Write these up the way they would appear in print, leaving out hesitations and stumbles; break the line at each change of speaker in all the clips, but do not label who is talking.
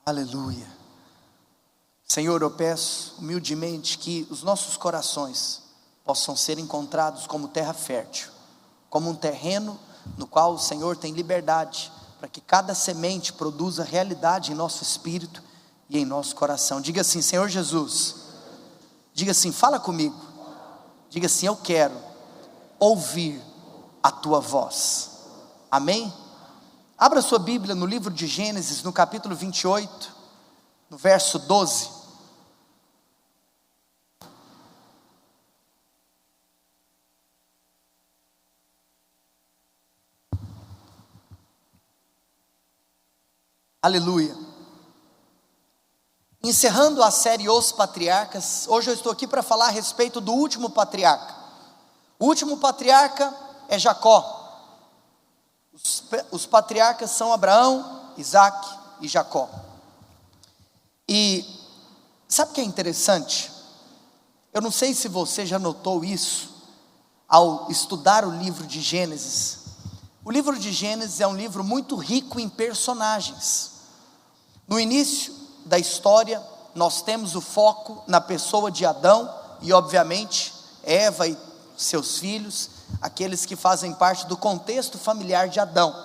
Aleluia. Senhor, eu peço humildemente que os nossos corações possam ser encontrados como terra fértil, como um terreno no qual o Senhor tem liberdade, para que cada semente produza realidade em nosso espírito e em nosso coração. Diga assim: Senhor Jesus, diga assim, fala comigo, diga assim: eu quero ouvir a tua voz. Amém? Abra sua Bíblia no livro de Gênesis, no capítulo 28, no verso 12. Aleluia. Encerrando a série Os Patriarcas, hoje eu estou aqui para falar a respeito do último patriarca. O último patriarca é Jacó. Os patriarcas são Abraão, Isaac e Jacó. E sabe o que é interessante? Eu não sei se você já notou isso ao estudar o livro de Gênesis. O livro de Gênesis é um livro muito rico em personagens. No início da história, nós temos o foco na pessoa de Adão e, obviamente, Eva e seus filhos, aqueles que fazem parte do contexto familiar de Adão.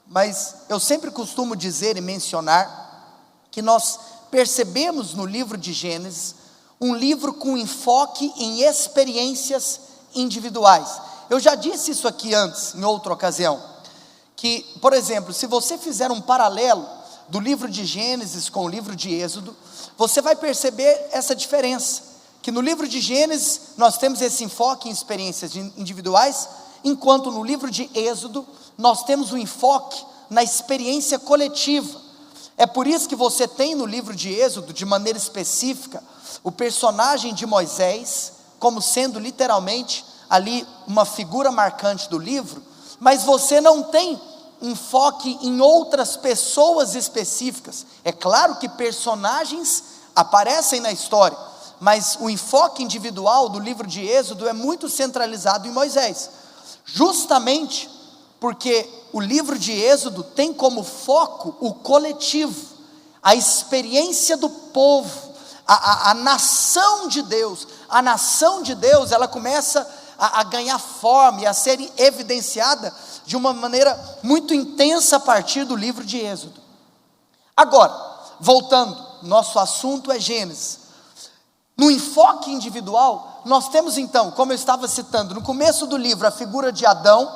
Mas eu sempre costumo dizer e mencionar que nós percebemos no livro de Gênesis um livro com enfoque em experiências individuais. Eu já disse isso aqui antes, em outra ocasião, que, por exemplo, se você fizer um paralelo do livro de Gênesis com o livro de Êxodo, você vai perceber essa diferença, que no livro de Gênesis nós temos esse enfoque em experiências individuais, enquanto no livro de Êxodo nós temos um enfoque na experiência coletiva. É por isso que você tem no livro de Êxodo, de maneira específica, o personagem de Moisés, como sendo literalmente ali uma figura marcante do livro, mas você não tem enfoque em outras pessoas específicas. É claro que personagens aparecem na história, mas o enfoque individual do livro de Êxodo é muito centralizado em Moisés, justamente porque o livro de Êxodo tem como foco o coletivo, a experiência do povo, a nação de Deus. A nação de Deus, ela começa a ganhar forma e a ser evidenciada de uma maneira muito intensa a partir do livro de Êxodo. Agora, voltando, nosso assunto é Gênesis. No enfoque individual, nós temos então, como eu estava citando, no começo do livro, a figura de Adão,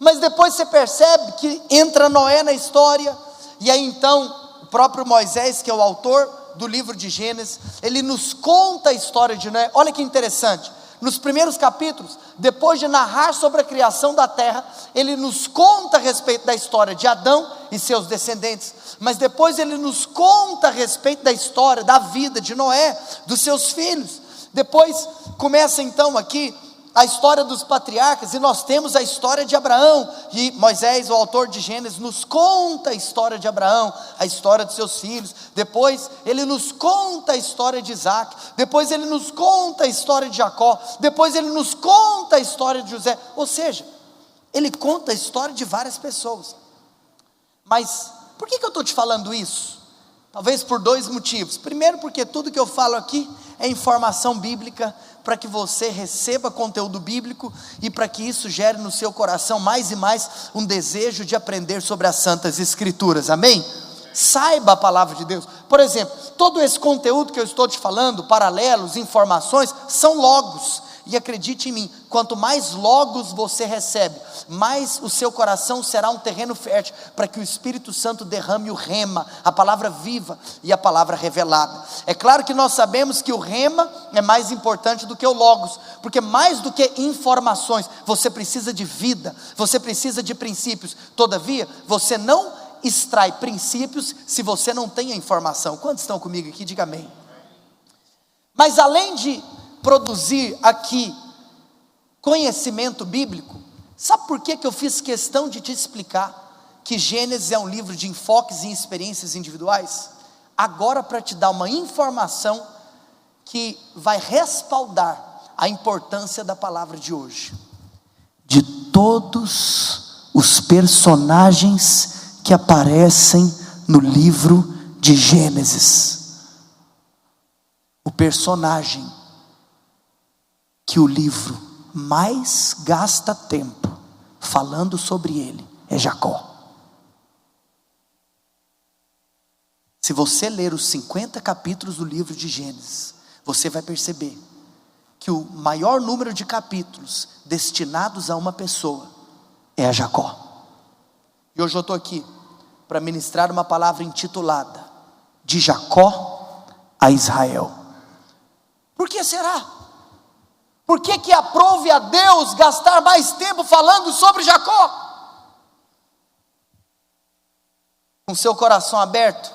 mas depois você percebe que entra Noé na história, e aí então, o próprio Moisés, que é o autor do livro de Gênesis, ele nos conta a história de Noé. Olha que interessante, nos primeiros capítulos, depois de narrar sobre a criação da terra, ele nos conta a respeito da história de Adão e seus descendentes, mas depois ele nos conta a respeito da história, da vida de Noé, dos seus filhos. Depois começa então aqui a história dos patriarcas, e nós temos a história de Abraão, e Moisés, o autor de Gênesis, nos conta a história de Abraão, a história de seus filhos. Depois ele nos conta a história de Isaac, depois ele nos conta a história de Jacó, depois ele nos conta a história de José. Ou seja, ele conta a história de várias pessoas. Mas por que eu estou te falando isso? Talvez por dois motivos. Primeiro, porque tudo que eu falo aqui é informação bíblica, para que você receba conteúdo bíblico e para que isso gere no seu coração mais e mais um desejo de aprender sobre as Santas Escrituras. Amém? Saiba a palavra de Deus. Por exemplo, todo esse conteúdo que eu estou te falando, paralelos, informações, são logos. E acredite em mim, quanto mais logos você recebe, mais o seu coração será um terreno fértil, para que o Espírito Santo derrame o rema, a palavra viva e a palavra revelada. É claro que nós sabemos que o rema é mais importante do que o logos, porque mais do que informações, você precisa de vida, você precisa de princípios. Todavia, você não extrai princípios se você não tem a informação. Quantos estão comigo aqui? Diga amém. Mas além de produzir aqui conhecimento bíblico, sabe por que eu fiz questão de te explicar que Gênesis é um livro de enfoques e experiências individuais? Agora, para te dar uma informação que vai respaldar a importância da palavra de hoje. De todos os personagens que aparecem no livro de Gênesis, o personagem que o livro mais gasta tempo falando sobre ele é Jacó. Se você ler os 50 capítulos do livro de Gênesis, você vai perceber que o maior número de capítulos destinados a uma pessoa é a Jacó. E hoje eu estou aqui para ministrar uma palavra intitulada De Jacó a Israel. Por que será? Por que aprove a Deus gastar mais tempo falando sobre Jacó? Com seu coração aberto,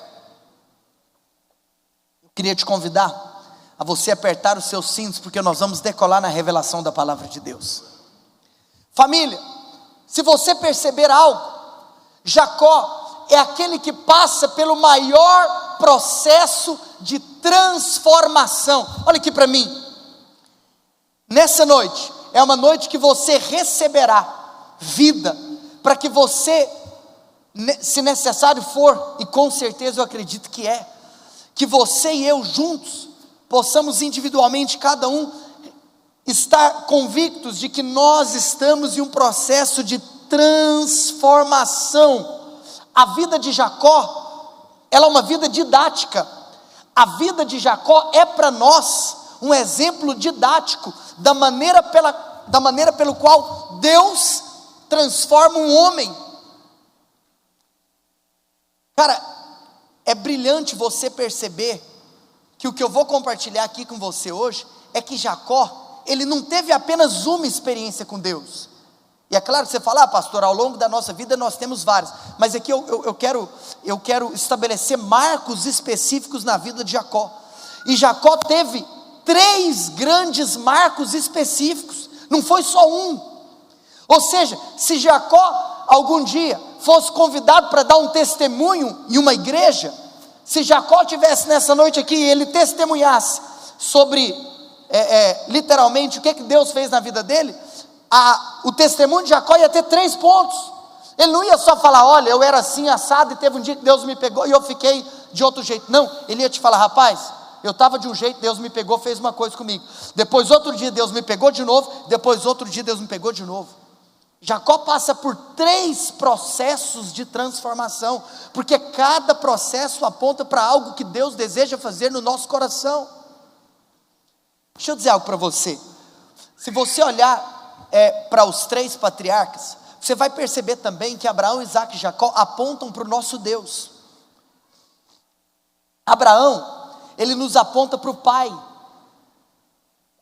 eu queria te convidar a você apertar os seus cintos, porque nós vamos decolar na revelação da palavra de Deus. Família, se você perceber algo, Jacó é aquele que passa pelo maior processo de transformação. Olha aqui para mim. Nessa noite, é uma noite que você receberá vida, para que você, se necessário for, e com certeza eu acredito que você e eu juntos, possamos individualmente, cada um, estar convictos de que nós estamos em um processo de transformação. A vida de Jacó, ela é uma vida didática. A vida de Jacó é para nós um exemplo didático da maneira pelo qual Deus transforma um homem. Cara, é brilhante você perceber que o que eu vou compartilhar aqui com você hoje é que Jacó, ele não teve apenas uma experiência com Deus. E é claro que você fala, pastor, ao longo da nossa vida nós temos várias, mas aqui eu quero estabelecer marcos específicos na vida de Jacó. E Jacó teve 3 grandes marcos específicos, não foi só um. Ou seja, se Jacó algum dia fosse convidado para dar um testemunho em uma igreja, se Jacó tivesse nessa noite aqui e ele testemunhasse sobre literalmente o que Deus fez na vida dele, o testemunho de Jacó ia ter 3 pontos. Ele não ia só falar, olha, eu era assim assado e teve um dia que Deus me pegou e eu fiquei de outro jeito. Não, ele ia te falar, rapaz, eu estava de um jeito, Deus me pegou, fez uma coisa comigo. Depois outro dia Deus me pegou de novo, depois outro dia Deus me pegou de novo. Jacó passa por 3 processos de transformação, porque cada processo aponta para algo que Deus deseja fazer no nosso coração. Deixa eu dizer algo para você. Se você olhar para os 3 patriarcas, você vai perceber também que Abraão, Isaque e Jacó apontam para o nosso Deus. Abraão, ele nos aponta para o Pai.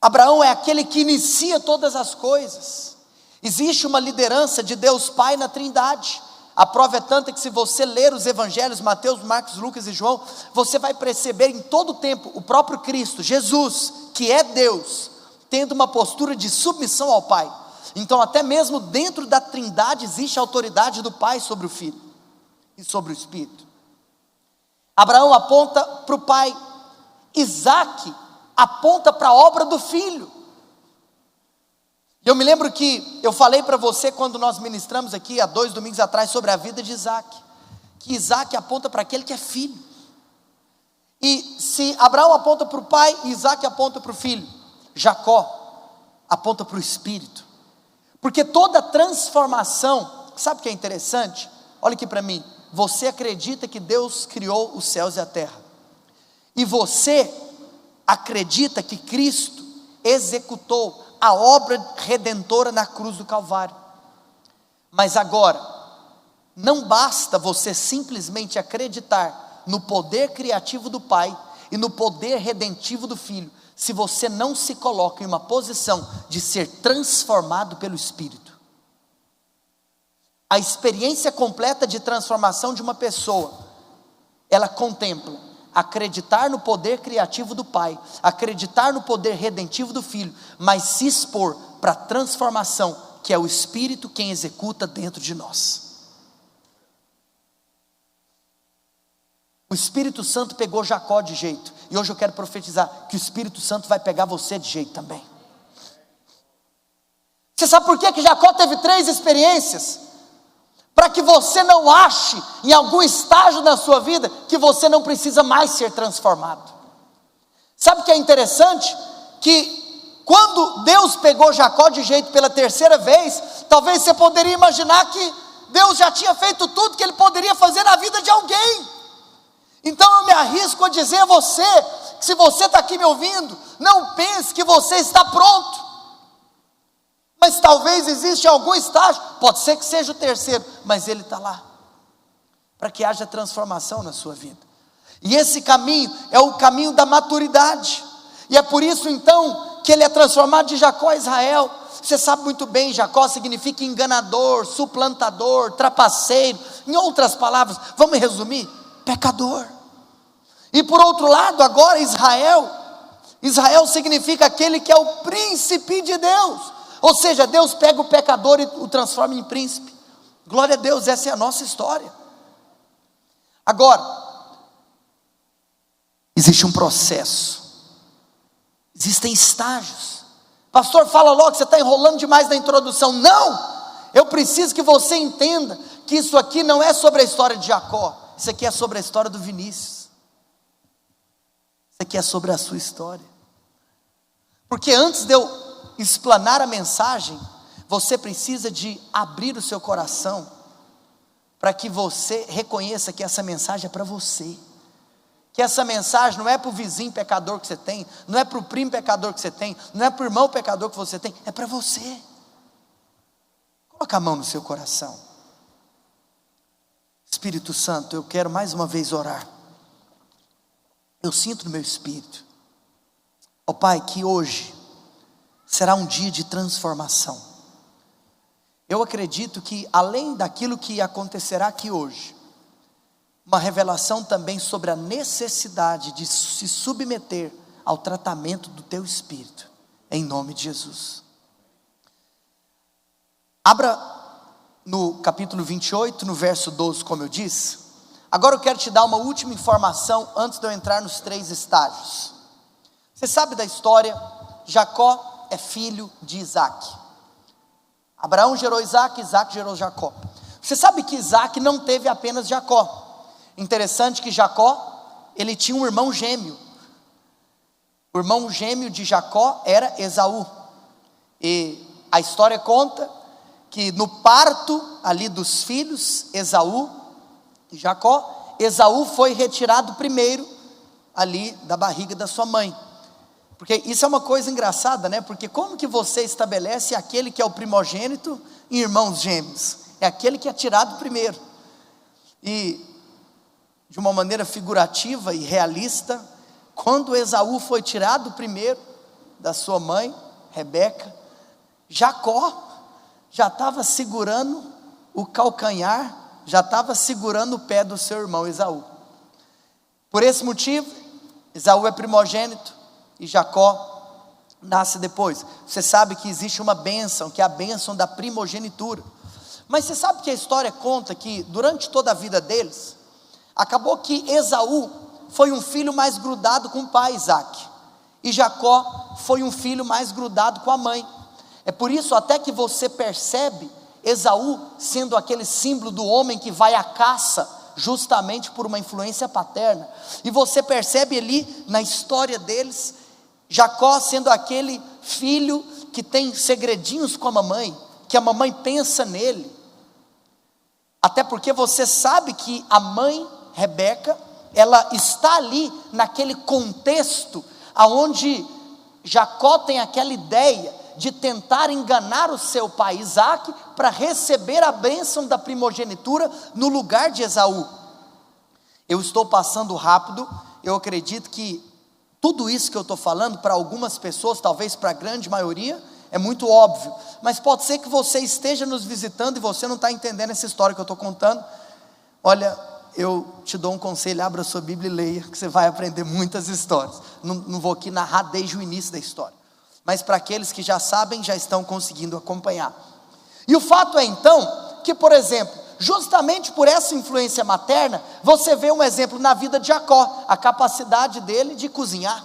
Abraão é aquele que inicia todas as coisas. Existe uma liderança de Deus Pai na Trindade. A prova é tanta que se você ler os evangelhos, Mateus, Marcos, Lucas e João, você vai perceber em todo o tempo, o próprio Cristo, Jesus, que é Deus, tendo uma postura de submissão ao Pai. Então até mesmo dentro da Trindade existe a autoridade do Pai sobre o Filho e sobre o Espírito. Abraão aponta para o Pai. Isaque aponta para a obra do Filho. Eu me lembro que eu falei para você quando nós ministramos aqui há 2 domingos atrás sobre a vida de Isaque, que Isaque aponta para aquele que é filho. E se Abraão aponta para o pai, Isaque aponta para o filho, Jacó aponta para o Espírito. Porque toda transformação, sabe o que é interessante? Olha aqui para mim, você acredita que Deus criou os céus e a terra, e você acredita que Cristo executou a obra redentora na cruz do Calvário. Mas agora, não basta você simplesmente acreditar no poder criativo do Pai e no poder redentivo do Filho, se você não se coloca em uma posição de ser transformado pelo Espírito. A experiência completa de transformação de uma pessoa, ela contempla acreditar no poder criativo do Pai, acreditar no poder redentivo do Filho, mas se expor para a transformação, que é o Espírito quem executa dentro de nós. O Espírito Santo pegou Jacó de jeito, e hoje eu quero profetizar que o Espírito Santo vai pegar você de jeito também. Você sabe por que Jacó teve 3 experiências? para que você não ache em algum estágio da sua vida que você não precisa mais ser transformado. Sabe o que é interessante? Que quando Deus pegou Jacó de jeito pela terceira vez, talvez você poderia imaginar que Deus já tinha feito tudo que Ele poderia fazer na vida de alguém. Então eu me arrisco a dizer a você, que se você está aqui me ouvindo, não pense que você está pronto. Mas talvez existe algum estágio, pode ser que seja o terceiro, mas Ele está lá, para que haja transformação na sua vida. E esse caminho é o caminho da maturidade, e é por isso então, que ele é transformado de Jacó a Israel. Você sabe muito bem, Jacó significa enganador, suplantador, trapaceiro, em outras palavras, vamos resumir, pecador. E por outro lado, agora Israel significa aquele que é o príncipe de Deus, ou seja, Deus pega o pecador e o transforma em príncipe. Glória a Deus, essa é a nossa história. Agora, existe um processo, existem estágios. Pastor, fala logo, você está enrolando demais na introdução. Não, eu preciso que você entenda que isso aqui não é sobre a história de Jacó, isso aqui é sobre a história do Vinícius, isso aqui é sobre a sua história. Porque antes de eu explanar a mensagem, você precisa de abrir o seu coração, para que você reconheça que essa mensagem é para você, que essa mensagem não é para o vizinho pecador que você tem, não é para o primo pecador que você tem, não é para o irmão pecador que você tem, é para você. Coloca a mão no seu coração. Espírito Santo, eu quero mais uma vez orar. Eu sinto no meu espírito, ó Pai, que hoje será um dia de transformação. Eu acredito que além daquilo que acontecerá aqui hoje, uma revelação também sobre a necessidade de se submeter ao tratamento do teu Espírito, em nome de Jesus. Abra no capítulo 28, no verso 12, como eu disse. Agora eu quero te dar uma última informação, antes de eu entrar nos 3 estágios. Você sabe da história, Jacó é filho de Isaac. Abraão gerou Isaac, Isaac gerou Jacó. Você sabe que Isaac não teve apenas Jacó. Interessante que Jacó, ele tinha um irmão gêmeo. O irmão gêmeo de Jacó era Esaú. E a história conta que no parto ali dos filhos, Esaú e Jacó, Esaú foi retirado primeiro ali da barriga da sua mãe. Porque isso é uma coisa engraçada, né? Porque como que você estabelece aquele que é o primogênito em irmãos gêmeos? É aquele que é tirado primeiro. E de uma maneira figurativa e realista, quando Esaú foi tirado primeiro da sua mãe, Rebeca, Jacó já estava segurando o calcanhar, já estava segurando o pé do seu irmão Esaú. Por esse motivo, Esaú é primogênito e Jacó nasce depois. Você sabe que existe uma bênção, que é a bênção da primogenitura. Mas você sabe que a história conta que durante toda a vida deles, acabou que Esaú foi um filho mais grudado com o pai Isaac, e Jacó foi um filho mais grudado com a mãe. É por isso até que você percebe Esaú sendo aquele símbolo do homem que vai à caça, justamente por uma influência paterna. E você percebe ali na história deles, Jacó sendo aquele filho que tem segredinhos com a mamãe, que a mamãe pensa nele. Até porque você sabe que a mãe Rebeca, ela está ali naquele contexto aonde Jacó tem aquela ideia de tentar enganar o seu pai Isaac para receber a bênção da primogenitura no lugar de Esaú. Eu estou passando rápido, eu acredito que tudo isso que eu estou falando para algumas pessoas, talvez para a grande maioria, é muito óbvio, mas pode ser que você esteja nos visitando e você não está entendendo essa história que eu estou contando. Olha, eu te dou um conselho, abra a sua Bíblia e leia, que você vai aprender muitas histórias. Não vou aqui narrar desde o início da história, mas para aqueles que já sabem, já estão conseguindo acompanhar. E o fato é então, que por exemplo, justamente por essa influência materna, você vê um exemplo na vida de Jacó, a capacidade dele de cozinhar.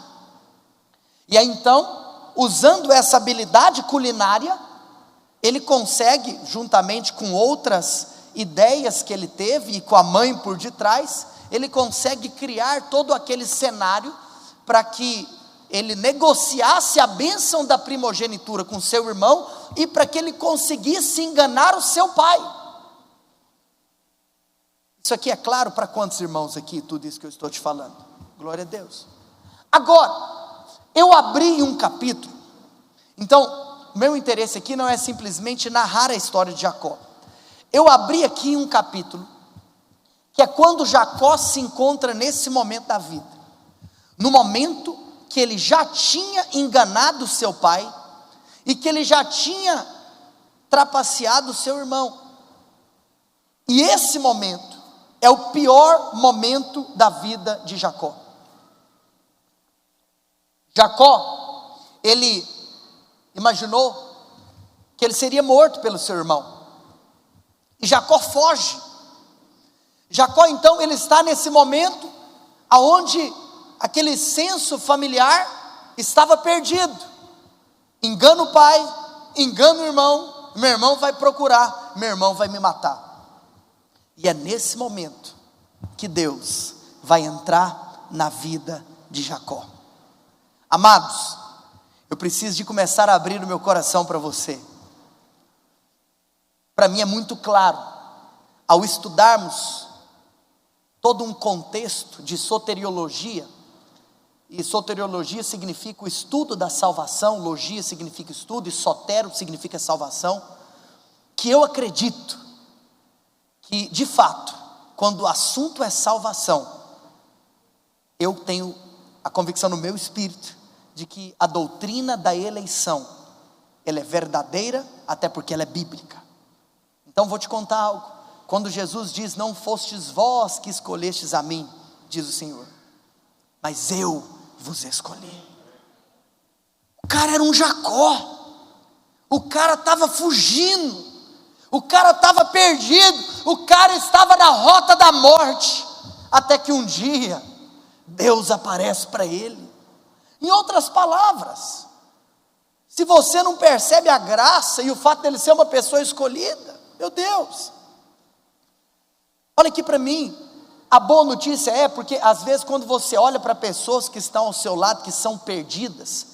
E aí então, usando essa habilidade culinária, ele consegue, juntamente com outras ideias que ele teve, e com a mãe por detrás, ele consegue criar todo aquele cenário para que ele negociasse a bênção da primogenitura com seu irmão, e para que ele conseguisse enganar o seu pai. Isso aqui é claro para quantos irmãos aqui, tudo isso que eu estou te falando? Glória a Deus. Agora, eu abri um capítulo, então, meu interesse aqui não é simplesmente narrar a história de Jacó. Eu abri aqui um capítulo, que é quando Jacó se encontra nesse momento da vida, no momento que ele já tinha enganado seu pai, e que ele já tinha trapaceado seu irmão, e esse momento é o pior momento da vida de Jacó. Jacó, ele imaginou que ele seria morto pelo seu irmão, e Jacó foge. Jacó então, ele está nesse momento, aonde aquele senso familiar estava perdido. Engana o pai, engana o irmão, meu irmão vai procurar, meu irmão vai me matar. E é nesse momento que Deus vai entrar na vida de Jacó. Amados, eu preciso de começar a abrir o meu coração para você. Para mim é muito claro, ao estudarmos todo um contexto de soteriologia, e soteriologia significa o estudo da salvação, logia significa estudo, e sotero significa salvação, que eu acredito que, de fato, quando o assunto é salvação, eu tenho a convicção no meu espírito, de que a doutrina da eleição, ela é verdadeira, até porque ela é bíblica. Então vou te contar algo, quando Jesus diz, não fostes vós que escolhestes a mim, diz o Senhor, mas eu vos escolhi. O cara era um Jacó, o cara estava fugindo, o cara estava perdido, o cara estava na rota da morte, até que um dia, Deus aparece para ele. Em outras palavras, se você não percebe a graça, e o fato dele ser uma pessoa escolhida, meu Deus, olha aqui para mim, a boa notícia é, porque às vezes quando você olha para pessoas que estão ao seu lado, que são perdidas,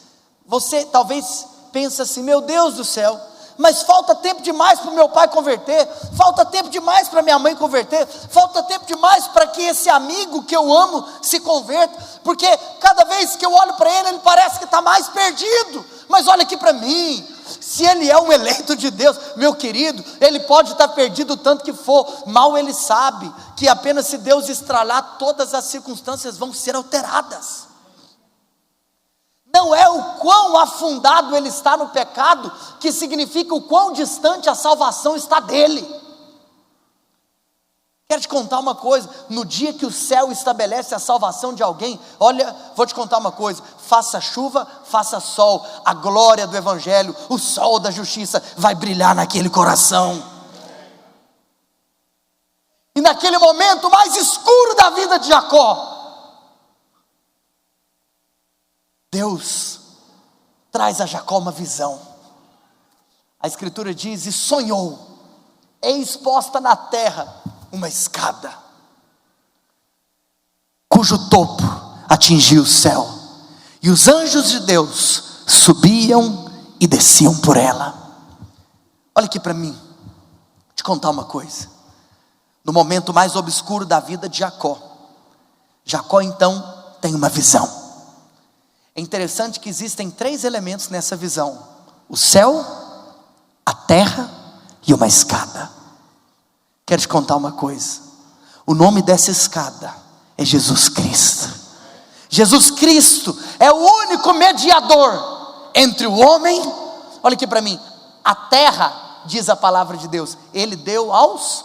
você talvez pense assim, meu Deus do céu, mas falta tempo demais para o meu pai converter, falta tempo demais para minha mãe converter, falta tempo demais para que esse amigo que eu amo se converta, porque cada vez que eu olho para ele, ele parece que está mais perdido. Mas olha aqui para mim, se ele é um eleito de Deus, meu querido, ele pode estar perdido o tanto que for, mal ele sabe, que apenas se Deus estralar, todas as circunstâncias vão ser alteradas. Não é o quão afundado ele está no pecado, que significa o quão distante a salvação está dele. Quero te contar uma coisa, no dia que o céu estabelece a salvação de alguém, olha, vou te contar uma coisa, faça chuva, faça sol, a glória do evangelho, o sol da justiça vai brilhar naquele coração. E naquele momento mais escuro da vida de Jacó, Deus traz a Jacó uma visão. A escritura diz, e sonhou, eis posta na terra uma escada, cujo topo atingia o céu, e os anjos de Deus subiam e desciam por ela. Olha aqui para mim, vou te contar uma coisa. No momento mais obscuro da vida de Jacó, Jacó então tem uma visão. É interessante que existem 3 elementos nessa visão: o céu, a terra e uma escada. Quero te contar uma coisa, o nome dessa escada é Jesus Cristo. Jesus Cristo é o único mediador entre o homem, olha aqui para mim, a terra, diz a palavra de Deus, Ele deu aos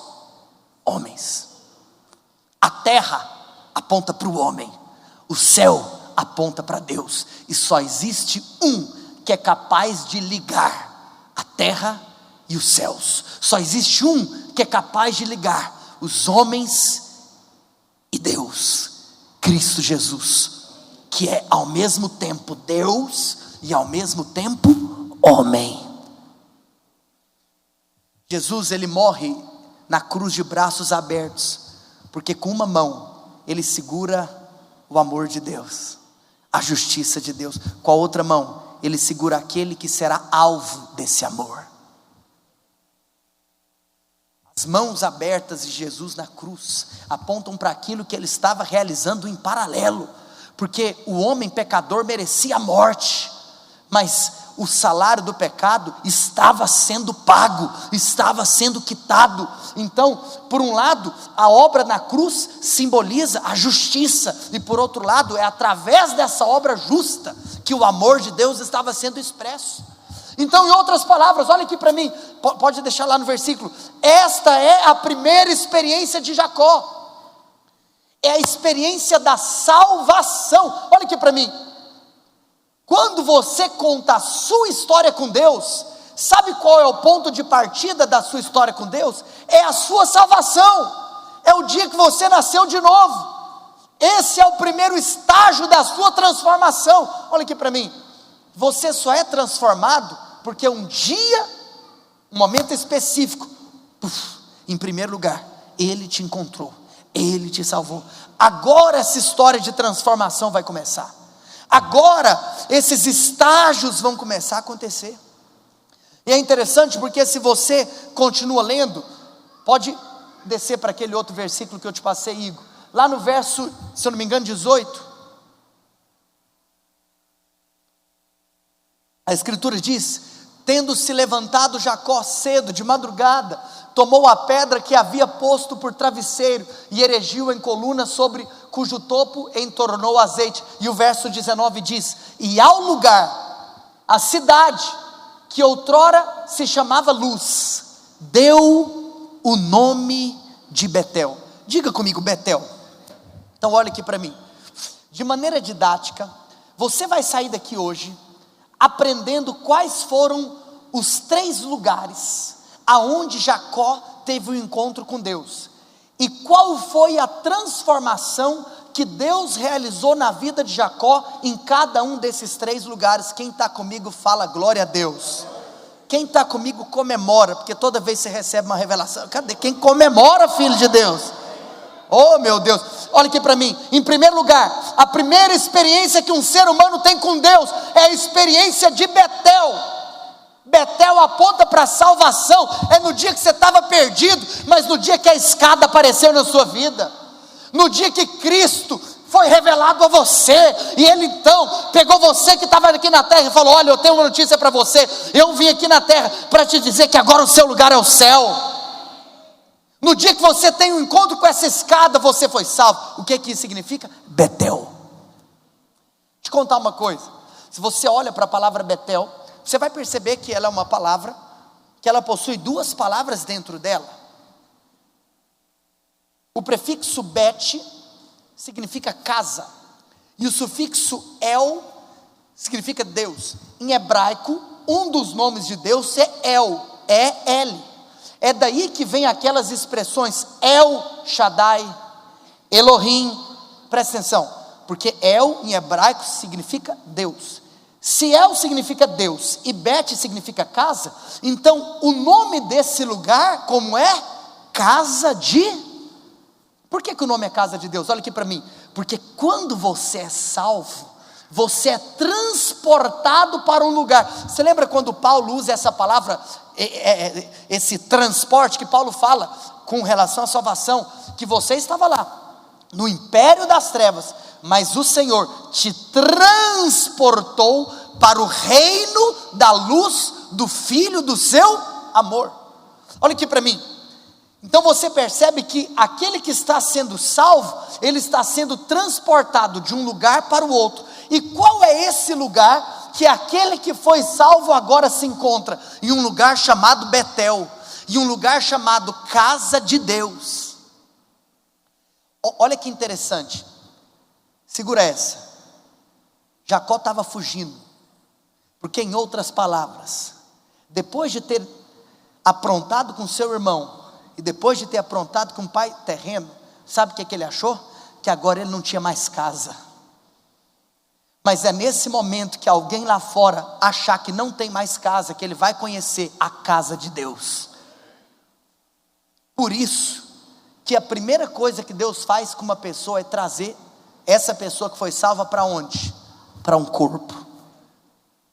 homens. A terra aponta para o homem, o céu aponta para Deus, e só existe um que é capaz de ligar a terra e os céus. Só existe um que é capaz de ligar os homens e Deus, Cristo Jesus, que é ao mesmo tempo Deus e ao mesmo tempo homem. Jesus, ele morre na cruz de braços abertos, porque com uma mão ele segura o amor de Deus, a justiça de Deus, com a outra mão ele segura aquele que será alvo desse amor. As mãos abertas de Jesus na cruz apontam para aquilo que ele estava realizando em paralelo, porque o homem pecador merecia a morte, mas o salário do pecado estava sendo pago, estava sendo quitado. Então, por um lado, a obra na cruz simboliza a justiça, e por outro lado, é através dessa obra justa que o amor de Deus estava sendo expresso. Então, em outras palavras, olha aqui para mim, pode deixar lá no versículo, esta é a primeira experiência de Jacó, é a experiência da salvação. Olha aqui para mim, quando você conta a sua história com Deus, sabe qual é o ponto de partida da sua história com Deus? É a sua salvação, é o dia que você nasceu de novo, esse é o primeiro estágio da sua transformação. Olha aqui para mim, você só é transformado porque um dia, um momento específico, em primeiro lugar, Ele te encontrou, Ele te salvou. Agora essa história de transformação vai começar, agora esses estágios vão começar a acontecer. E é interessante porque se você continua lendo, pode descer para aquele outro versículo que eu te passei, Igor, lá no verso, se eu não me engano, 18, a escritura diz: tendo se levantado Jacó cedo, de madrugada, tomou a pedra que havia posto por travesseiro, e erigiu em coluna, sobre cujo topo entornou azeite. E o verso 19 diz: e ao lugar, a cidade, que outrora se chamava Luz, deu o nome de Betel. Diga comigo, Betel. Então olha aqui para mim, de maneira didática, você vai sair daqui hoje aprendendo quais foram os 3 lugares aonde Jacó teve um encontro com Deus, e qual foi a transformação que Deus realizou na vida de Jacó em cada um desses 3 lugares. Quem está comigo fala glória a Deus. Quem está comigo comemora, porque toda vez você recebe uma revelação. Cadê quem comemora, filho de Deus? Oh meu Deus, olha aqui para mim. Em primeiro lugar, a primeira experiência que um ser humano tem com Deus é a experiência de Betel. Betel aponta para a salvação, é no dia que você estava perdido, mas no dia que a escada apareceu na sua vida, no dia que Cristo foi revelado a você, e Ele então pegou você que estava aqui na terra e falou: olha, eu tenho uma notícia para você, eu vim aqui na terra para te dizer que agora o seu lugar é o céu. No dia que você tem um encontro com essa escada, você foi salvo. O que isso significa? Betel. Deixa eu te contar uma coisa, se você olha para a palavra Betel, você vai perceber que ela é uma palavra, que ela possui 2 palavras dentro dela. O prefixo bet significa casa, e o sufixo el significa Deus. Em hebraico, um dos nomes de Deus é El, E-L. É daí que vem aquelas expressões El Shaddai, Elohim. Presta atenção, porque El em hebraico significa Deus. Se El significa Deus e Bet significa casa, então o nome desse lugar como é? Casa de... Por que o nome é casa de Deus? Olha aqui para mim, porque quando você é salvo, você é transportado para um lugar. Você lembra quando Paulo usa essa palavra, esse transporte que Paulo fala com relação à salvação, que você estava lá, no império das trevas, mas o Senhor te transportou para o reino da luz do Filho do seu amor. Olha aqui para mim, então você percebe que aquele que está sendo salvo, ele está sendo transportado de um lugar para o outro. E qual é esse lugar que aquele que foi salvo agora se encontra? Em um lugar chamado Betel, em um lugar chamado casa de Deus. Olha que interessante, segura essa. Jacó estava fugindo, porque em outras palavras, depois de ter aprontado com seu irmão, e depois de ter aprontado com o pai terreno, sabe o que ele achou? Que agora ele não tinha mais casa. Mas é nesse momento que alguém lá fora achar que não tem mais casa, que ele vai conhecer a casa de Deus. Por isso que a primeira coisa que Deus faz com uma pessoa é trazer essa pessoa que foi salva para onde? Para um corpo.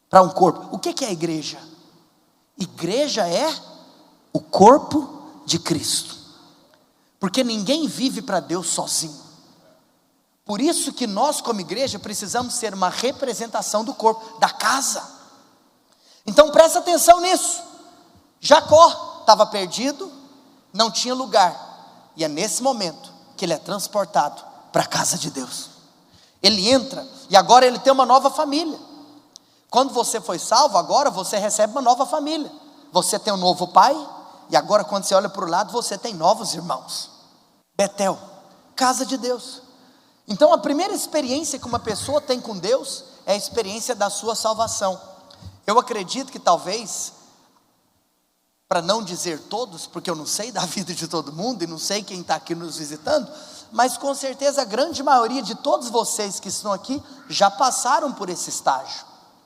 Para um corpo. O que é a igreja? Igreja é o corpo de Cristo. Porque ninguém vive para Deus sozinho. Por isso que nós como igreja precisamos ser uma representação do corpo, da casa. Então presta atenção nisso. Jacó estava perdido, não tinha lugar. E é nesse momento que ele é transportado para a casa de Deus. Ele entra e agora ele tem uma nova família. Quando você foi salvo, agora você recebe uma nova família. Você tem um novo pai e agora quando você olha para o lado, você tem novos irmãos. Betel, casa de Deus. Então a primeira experiência que uma pessoa tem com Deus é a experiência da sua salvação. Eu acredito que talvez, para não dizer todos, porque eu não sei da vida de todo mundo e não sei quem está aqui nos visitando, mas com certeza a grande maioria de todos vocês que estão aqui já passaram por esse estágio.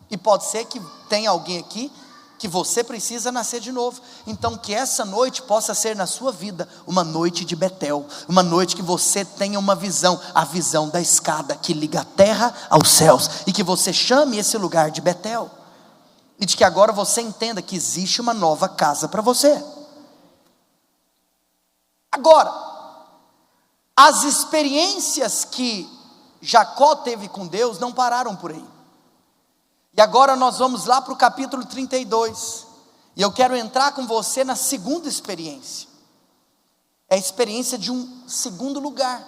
E pode ser que tenha alguém aqui que você precisa nascer de novo. Então que essa noite possa ser na sua vida uma noite de Betel, uma noite que você tenha uma visão, a visão da escada que liga a terra aos céus, e que você chame esse lugar de Betel, e de que agora você entenda que existe uma nova casa para você. Agora, as experiências que Jacó teve com Deus não pararam por aí. E agora nós vamos lá para o capítulo 32. E eu quero entrar com você na segunda experiência. É a experiência de um segundo lugar.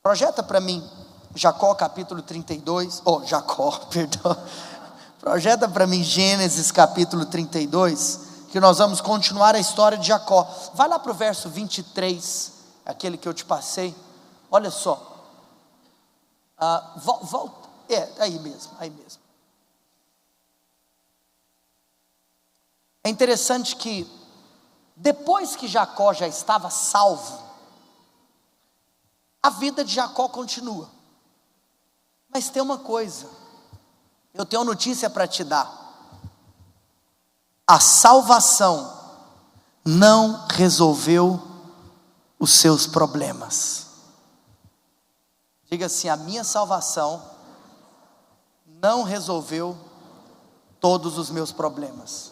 Projeta para mim, Jacó capítulo 32. Projeta para mim Gênesis capítulo 32. Que nós vamos continuar a história de Jacó. Vai lá para o verso 23. Aquele que eu te passei. Olha só. Volta, aí mesmo. É interessante que depois que Jacó já estava salvo, a vida de Jacó continua. Mas tem uma coisa, eu tenho uma notícia para te dar. A salvação não resolveu os seus problemas. Diga assim: a minha salvação não resolveu todos os meus problemas.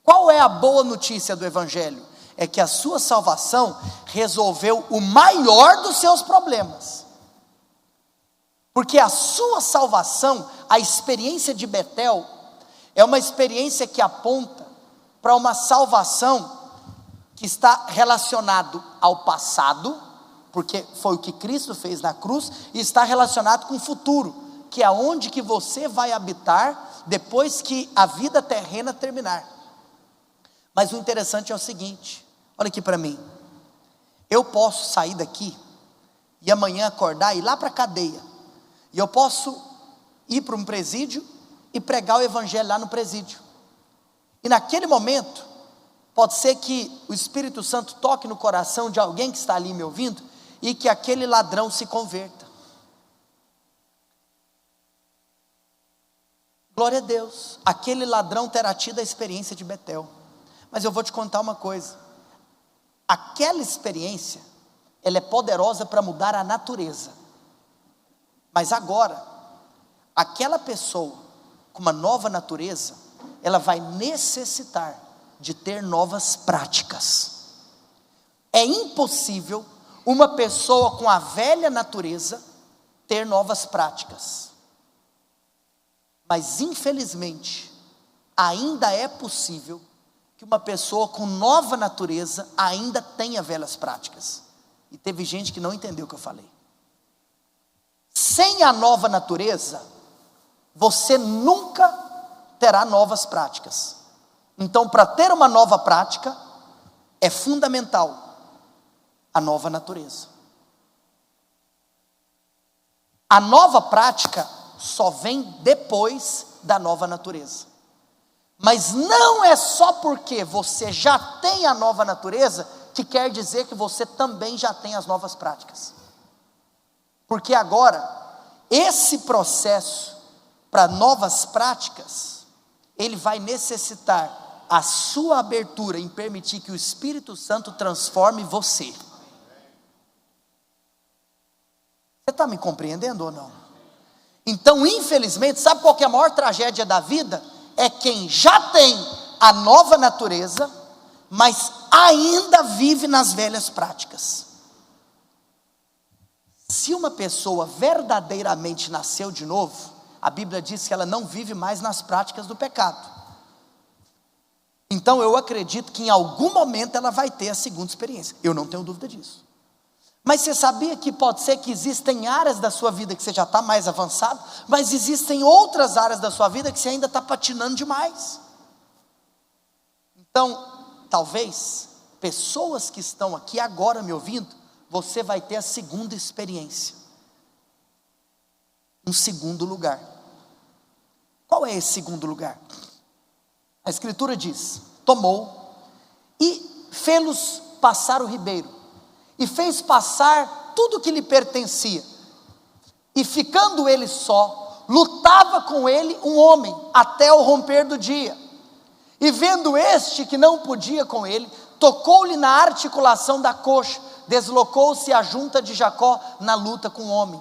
Qual é a boa notícia do Evangelho? É que a sua salvação resolveu o maior dos seus problemas. Porque a sua salvação, a experiência de Betel, é uma experiência que aponta para uma salvação que está relacionado ao passado, porque foi o que Cristo fez na cruz, e está relacionado com o futuro, que é onde que você vai habitar depois que a vida terrena terminar. Mas o interessante é o seguinte, olha aqui para mim, eu posso sair daqui e amanhã acordar e ir lá para a cadeia, e eu posso ir para um presídio e pregar o evangelho lá no presídio, e naquele momento pode ser que o Espírito Santo toque no coração de alguém que está ali me ouvindo, e que aquele ladrão se converta. Glória a Deus, aquele ladrão terá tido a experiência de Betel. Mas eu vou te contar uma coisa, aquela experiência, ela é poderosa para mudar a natureza. Mas agora, aquela pessoa com uma nova natureza, ela vai necessitar de ter novas práticas. É impossível uma pessoa com a velha natureza ter novas práticas. Mas infelizmente, ainda é possível que uma pessoa com nova natureza ainda tenha velhas práticas. E teve gente que não entendeu o que eu falei. Sem a nova natureza, você nunca terá novas práticas. Então, para ter uma nova prática, é fundamental a nova natureza. A nova prática só vem depois da nova natureza. Mas não é só porque você já tem a nova natureza que quer dizer que você também já tem as novas práticas. Porque agora, esse processo para novas práticas, ele vai necessitar a sua abertura em permitir que o Espírito Santo transforme você. Você está me compreendendo ou não? Então, infelizmente, sabe qual que é a maior tragédia da vida? É quem já tem a nova natureza, mas ainda vive nas velhas práticas. Se uma pessoa verdadeiramente nasceu de novo, a Bíblia diz que ela não vive mais nas práticas do pecado. Então eu acredito que em algum momento ela vai ter a segunda experiência. Eu não tenho dúvida disso. Mas você sabia que pode ser que existem áreas da sua vida que você já está mais avançado, mas existem outras áreas da sua vida que você ainda está patinando demais. Então, talvez, pessoas que estão aqui agora me ouvindo, você vai ter a segunda experiência. Um segundo lugar. Qual é esse segundo lugar? A Escritura diz: tomou e fê-los passar o ribeiro, e fez passar tudo que lhe pertencia, e ficando ele só, lutava com ele um homem, até o romper do dia, e vendo este que não podia com ele, tocou-lhe na articulação da coxa, deslocou-se a junta de Jacó na luta com o homem,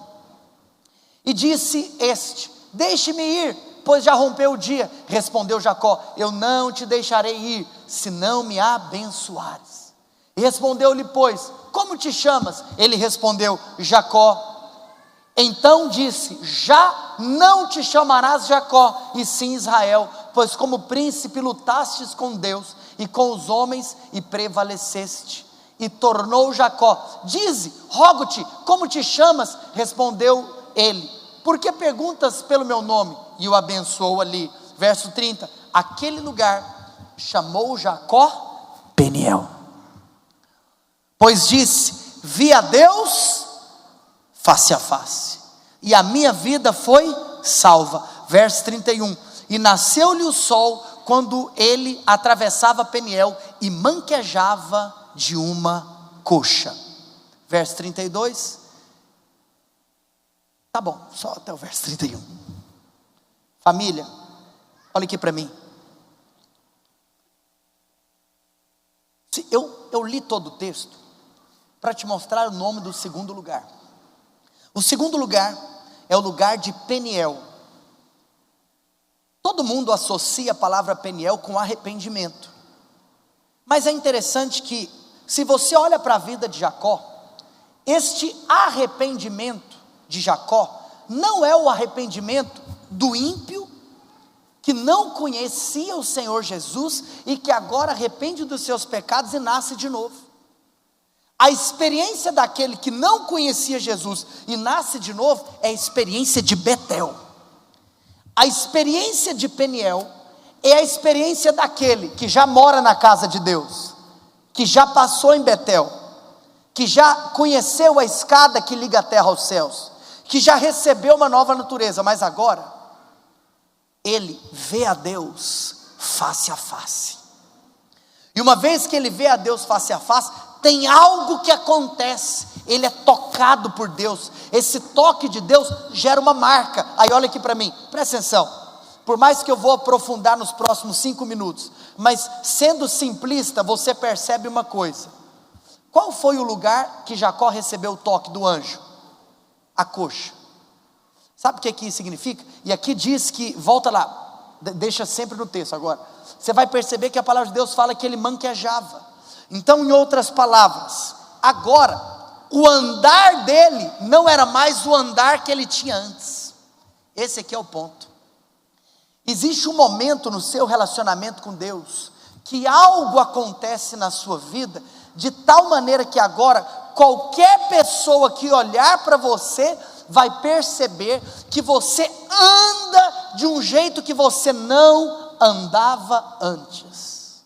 e disse este: deixe-me ir, pois já rompeu o dia. Respondeu Jacó: eu não te deixarei ir, se não me abençoares. E respondeu-lhe, pois, como te chamas? Ele respondeu: Jacó. Então disse: já não te chamarás Jacó, e sim Israel, pois como príncipe lutastes com Deus e com os homens, e prevaleceste. E tornou Jacó: dize, rogo-te, como te chamas? Respondeu ele: por que perguntas pelo meu nome? E o abençoou ali. Verso 30, aquele lugar chamou Jacó Peniel, pois disse: vi a Deus face a face, e a minha vida foi salva. Verso 31, e nasceu-lhe o sol quando ele atravessava Peniel, e manquejava de uma coxa. Verso 32, tá bom, só até o verso 31. Família, olha aqui para mim. Eu li todo o texto para te mostrar o nome do segundo lugar. O segundo lugar é o lugar de Peniel. Todo mundo associa a palavra Peniel com arrependimento. Mas é interessante que, se você olha para a vida de Jacó, este arrependimento de Jacó não é o arrependimento do ímpio, que não conhecia o Senhor Jesus, e que agora arrepende dos seus pecados e nasce de novo. A experiência daquele que não conhecia Jesus e nasce de novo, é a experiência de Betel. A experiência de Peniel é a experiência daquele que já mora na casa de Deus, que já passou em Betel, que já conheceu a escada que liga a terra aos céus, que já recebeu uma nova natureza, mas agora ele vê a Deus face a face. E uma vez que ele vê a Deus face a face, tem algo que acontece. Ele é tocado por Deus. Esse toque de Deus gera uma marca. Aí olha aqui para mim, presta atenção. Por mais que eu vou aprofundar nos próximos 5 minutos, mas sendo simplista, você percebe uma coisa. Qual foi o lugar que Jacó recebeu o toque do anjo? A coxa. Sabe o que aqui significa? E aqui diz que, volta lá, deixa sempre no texto agora. Você vai perceber que a palavra de Deus fala que ele manquejava. Então, em outras palavras, agora, o andar dele não era mais o andar que ele tinha antes. Esse aqui é o ponto. Existe um momento no seu relacionamento com Deus, que algo acontece na sua vida, de tal maneira que agora, qualquer pessoa que olhar para você, vai perceber que você anda de um jeito que você não andava antes.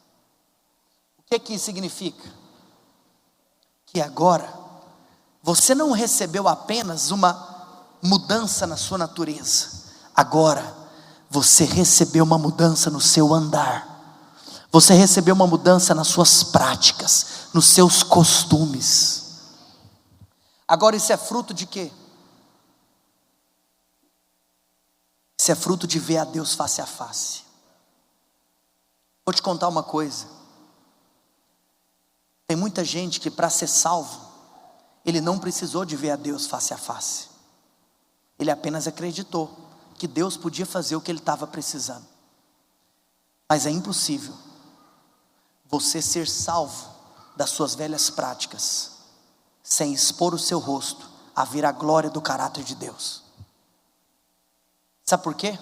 O que isso significa? Que agora, você não recebeu apenas uma mudança na sua natureza, agora, você recebeu uma mudança no seu andar, você recebeu uma mudança nas suas práticas, nos seus costumes. Agora isso é fruto de quê? Isso é fruto de ver a Deus face a face. Vou te contar uma coisa. Tem muita gente que para ser salvo, ele não precisou de ver a Deus face a face. Ele apenas acreditou que Deus podia fazer o que ele estava precisando. Mas é impossível você ser salvo das suas velhas práticas, sem expor o seu rosto a ver a glória do caráter de Deus. Sabe por quê?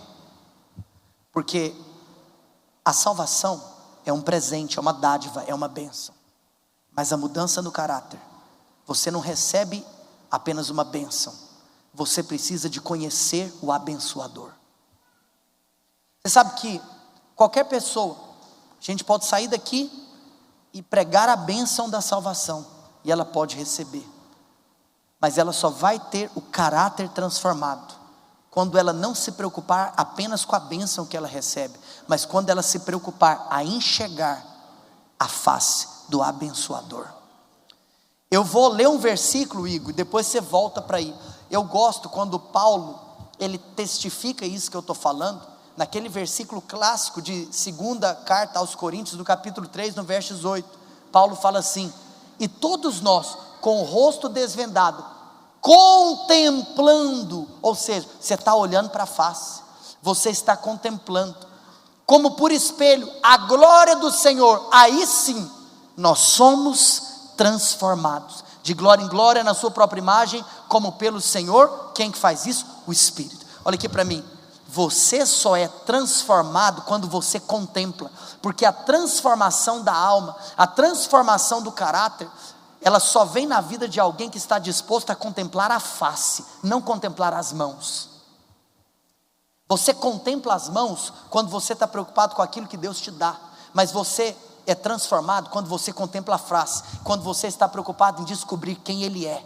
Porque a salvação é um presente, é uma dádiva, é uma bênção. Mas a mudança no caráter, você não recebe apenas uma bênção, você precisa de conhecer o abençoador. Você sabe que qualquer pessoa, a gente pode sair daqui e pregar a bênção da salvação, e ela pode receber, mas ela só vai ter o caráter transformado quando ela não se preocupar apenas com a bênção que ela recebe, mas quando ela se preocupar a enxergar a face do abençoador. Eu vou ler um versículo, Igor, depois você volta para aí. Eu gosto quando Paulo, ele testifica isso que eu estou falando, naquele versículo clássico de 2ª carta aos Coríntios, no capítulo 3, no verso 18, Paulo fala assim: e todos nós, com o rosto desvendado, contemplando, ou seja, você está olhando para a face, você está contemplando, como por espelho, a glória do Senhor, aí sim, nós somos transformados, de glória em glória, na sua própria imagem, como pelo Senhor. Quem que faz isso? O Espírito. Olha aqui para mim, você só é transformado quando você contempla, porque a transformação da alma, a transformação do caráter, ela só vem na vida de alguém que está disposto a contemplar a face, não contemplar as mãos. Você contempla as mãos quando você está preocupado com aquilo que Deus te dá, mas você é transformado quando você contempla a face, quando você está preocupado em descobrir quem Ele é.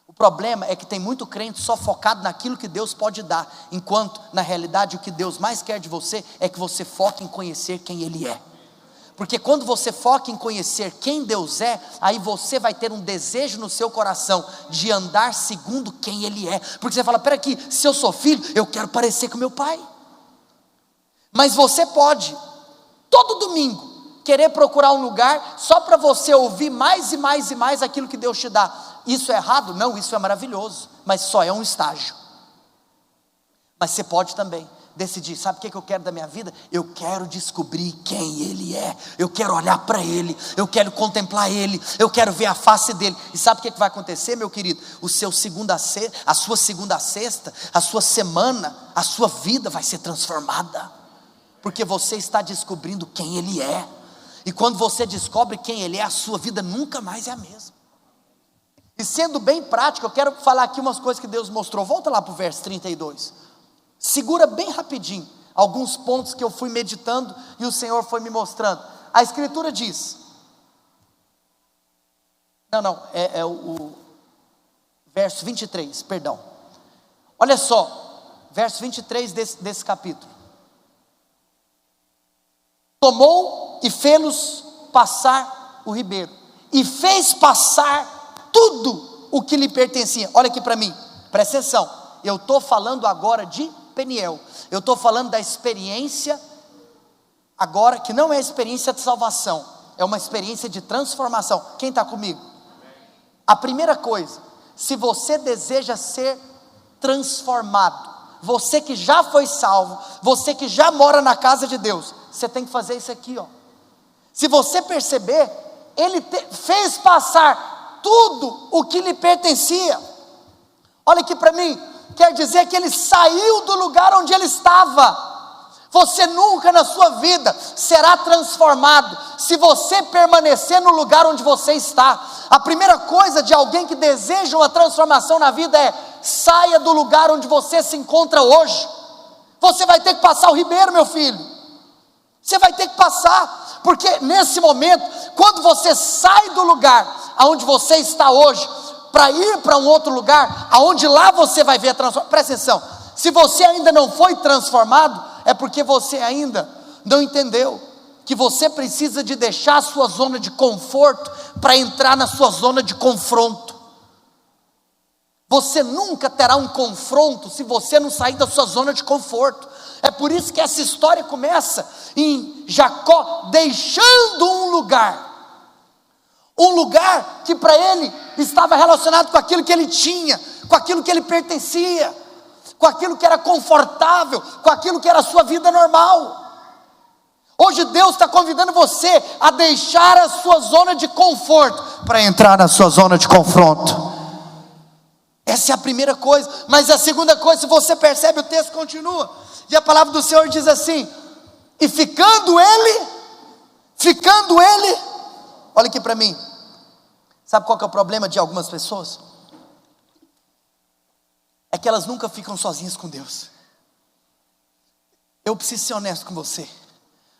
O problema é que tem muito crente só focado naquilo que Deus pode dar, enquanto na realidade o que Deus mais quer de você é que você foque em conhecer quem Ele é. Porque quando você foca em conhecer quem Deus é, aí você vai ter um desejo no seu coração de andar segundo quem Ele é. Porque você fala: pera aqui, se eu sou filho, eu quero parecer com meu pai. Mas você pode, todo domingo, querer procurar um lugar só para você ouvir mais e mais e mais aquilo que Deus te dá. Isso é errado? Não, isso é maravilhoso, mas só é um estágio. Mas você pode também decidir: sabe o que eu quero da minha vida? Eu quero descobrir quem Ele é, eu quero olhar para Ele, eu quero contemplar Ele, eu quero ver a face dEle. E sabe o que vai acontecer, meu querido? A sua segunda a sexta, a sua semana, a sua vida vai ser transformada, porque você está descobrindo quem Ele é. E quando você descobre quem Ele é, a sua vida nunca mais é a mesma. E sendo bem prático, eu quero falar aqui umas coisas que Deus mostrou. Volta lá para o verso 32. Segura bem rapidinho alguns pontos que eu fui meditando e o Senhor foi me mostrando. A Escritura diz, é o verso 23, perdão. Olha só, verso 23 desse capítulo. Tomou e fê-los passar o ribeiro, e fez passar tudo o que lhe pertencia. Olha aqui para mim, presta atenção. Eu estou falando agora de Peniel, eu estou falando da experiência agora, que não é experiência de salvação, é uma experiência de transformação. Quem está comigo? A primeira coisa, se você deseja ser transformado, você que já foi salvo, você que já mora na casa de Deus, você tem que fazer isso aqui, ó. Se você perceber, Ele fez passar tudo o que lhe pertencia. Olha aqui para mim, quer dizer que Ele saiu do lugar onde Ele estava. Você nunca na sua vida será transformado se você permanecer no lugar onde você está. A primeira coisa de alguém que deseja uma transformação na vida é: saia do lugar onde você se encontra hoje. Você vai ter que passar o ribeiro, meu filho. Você vai ter que passar, porque nesse momento, quando você sai do lugar aonde você está hoje, para ir para um outro lugar, aonde lá você vai ver a transformação. Presta atenção, se você ainda não foi transformado, é porque você ainda não entendeu que você precisa de deixar a sua zona de conforto para entrar na sua zona de confronto. Você nunca terá um confronto se você não sair da sua zona de conforto. É por isso que essa história começa em Jacó deixando um lugar que para ele estava relacionado com aquilo que ele tinha, com aquilo que ele pertencia, com aquilo que era confortável, com aquilo que era a sua vida normal. Hoje Deus está convidando você a deixar a sua zona de conforto para entrar na sua zona de confronto. Essa é a primeira coisa. Mas a segunda coisa, se você percebe, o texto continua, e a palavra do Senhor diz assim: e ficando ele, olha aqui para mim, sabe qual que é o problema de algumas pessoas? É que elas nunca ficam sozinhas com Deus. Eu preciso ser honesto com você.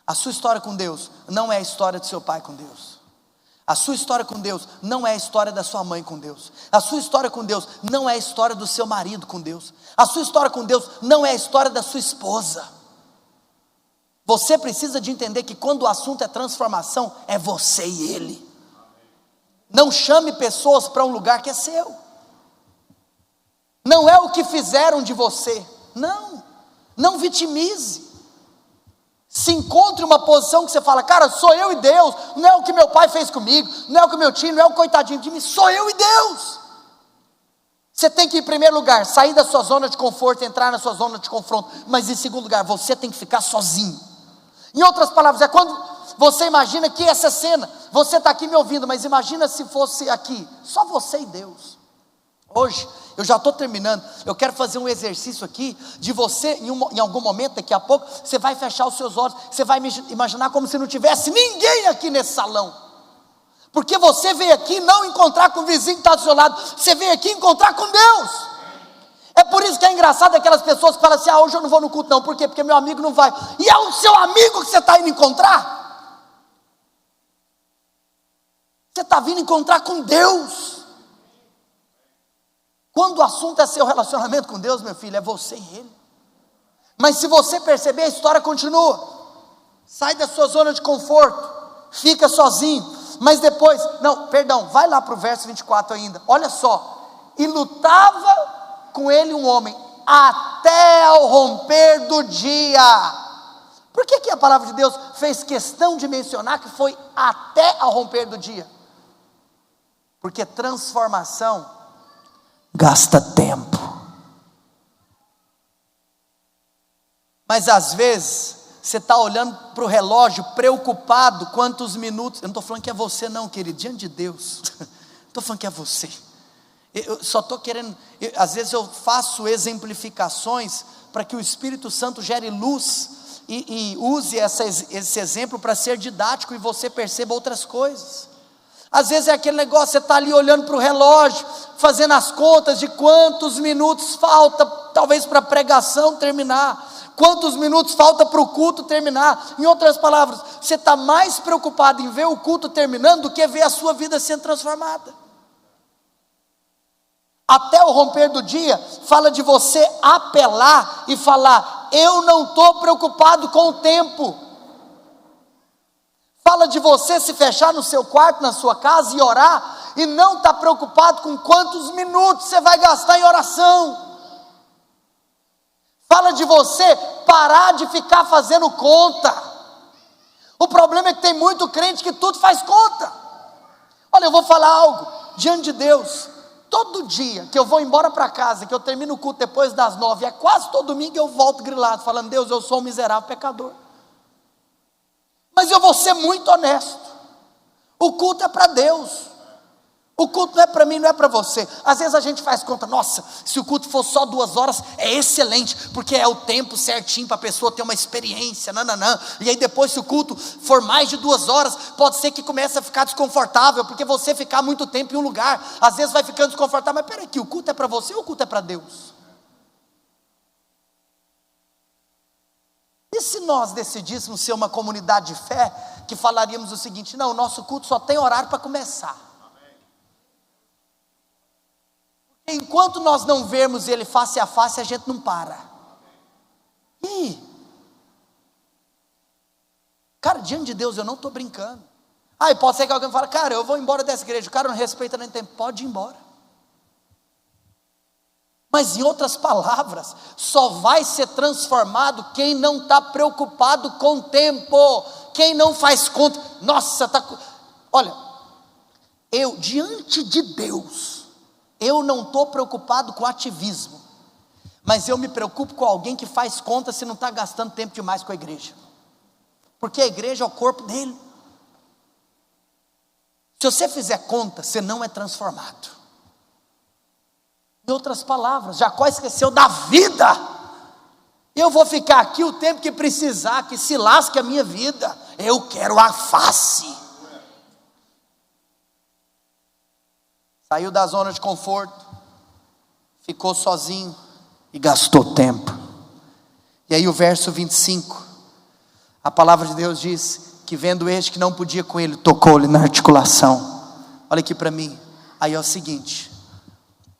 A sua história com Deus não é a história do seu pai com Deus. A sua história com Deus não é a história da sua mãe com Deus. A sua história com Deus não é a história do seu marido com Deus. A sua história com Deus não é a história da sua esposa. Você precisa de entender que quando o assunto é transformação, é você e ele. Não chame pessoas para um lugar que é seu. Não é o que fizeram de você. Não vitimize. Se encontre uma posição que você fala: cara, sou eu e Deus. Não é o que meu pai fez comigo, não é o que meu tio, não é o coitadinho de mim. Sou eu e Deus. Você tem que, em primeiro lugar, sair da sua zona de conforto e entrar na sua zona de confronto. Mas em segundo lugar, você tem que ficar sozinho. Em outras palavras, é quando você imagina que essa cena, você está aqui me ouvindo, mas imagina se fosse aqui, só você e Deus. Hoje, eu já estou terminando, eu quero fazer um exercício aqui, de você, em algum momento, daqui a pouco, você vai fechar os seus olhos, você vai imaginar como se não tivesse ninguém aqui nesse salão, porque você veio aqui não encontrar com o vizinho que está do seu lado, você veio aqui encontrar com Deus. É por isso que é engraçado aquelas pessoas que falam assim: hoje eu não vou no culto não. Por quê? Porque meu amigo não vai. E é o seu amigo que você está indo encontrar. Você está vindo encontrar com Deus. Quando o assunto é seu relacionamento com Deus, meu filho, é você e ele. Mas se você perceber, a história continua. Sai da sua zona de conforto, fica sozinho, mas depois, vai lá para o verso 24 ainda, olha só: e lutava com ele um homem, até ao romper do dia. Por que a palavra de Deus fez questão de mencionar que foi até ao romper do dia? Porque transformação gasta tempo. Mas às vezes você está olhando para o relógio preocupado quantos minutos. Eu não estou falando que é você não, querido, diante de Deus. Estou falando que é você. Eu só estou querendo, às vezes eu faço exemplificações para que o Espírito Santo gere luz e use esse exemplo para ser didático e você perceba outras coisas. Às vezes é aquele negócio, você está ali olhando para o relógio, fazendo as contas de quantos minutos falta, talvez para a pregação terminar, quantos minutos falta para o culto terminar. Em outras palavras, você está mais preocupado em ver o culto terminando do que ver a sua vida sendo transformada. Até o romper do dia, fala de você apelar e falar: eu não estou preocupado com o tempo. Fala de você se fechar no seu quarto, na sua casa e orar, e não estar preocupado com quantos minutos você vai gastar em oração. Fala de você parar de ficar fazendo conta. O problema é que tem muito crente que tudo faz conta. Olha, eu vou falar algo, diante de Deus, todo dia que eu vou embora para casa, que eu termino o culto depois das 9, é quase todo domingo eu volto grilado, falando: Deus, eu sou um miserável pecador. Mas eu vou ser muito honesto, o culto é para Deus, o culto não é para mim, não é para você. Às vezes a gente faz conta: nossa, se o culto for só 2 horas, é excelente, porque é o tempo certinho para a pessoa ter uma experiência, e aí depois, se o culto for mais de 2 horas, pode ser que comece a ficar desconfortável, porque você ficar muito tempo em um lugar, às vezes vai ficando desconfortável. Mas peraí, o culto é para você ou o culto é para Deus? E se nós decidíssemos ser uma comunidade de fé, que falaríamos o seguinte: não, o nosso culto só tem horário para começar. Enquanto nós não vermos ele face a face, a gente não para. E cara, diante de Deus eu não estou brincando. E pode ser que alguém fale: cara, eu vou embora dessa igreja. O cara não respeita nem tempo. Pode ir embora. Mas em outras palavras, só vai ser transformado quem não está preocupado com o tempo, quem não faz conta. Nossa, olha, eu diante de Deus, eu não estou preocupado com ativismo, mas eu me preocupo com alguém que faz conta se não está gastando tempo demais com a igreja, porque a igreja é o corpo dele. Se você fizer conta, você não é transformado. Em outras palavras, Jacó esqueceu da vida. Eu vou ficar aqui o tempo que precisar, que se lasque a minha vida. Eu quero a face. Saiu da zona de conforto, ficou sozinho e gastou tempo. E aí o verso 25, a palavra de Deus diz que vendo este que não podia com ele, tocou-lhe na articulação. Olha aqui para mim. Aí é o seguinte,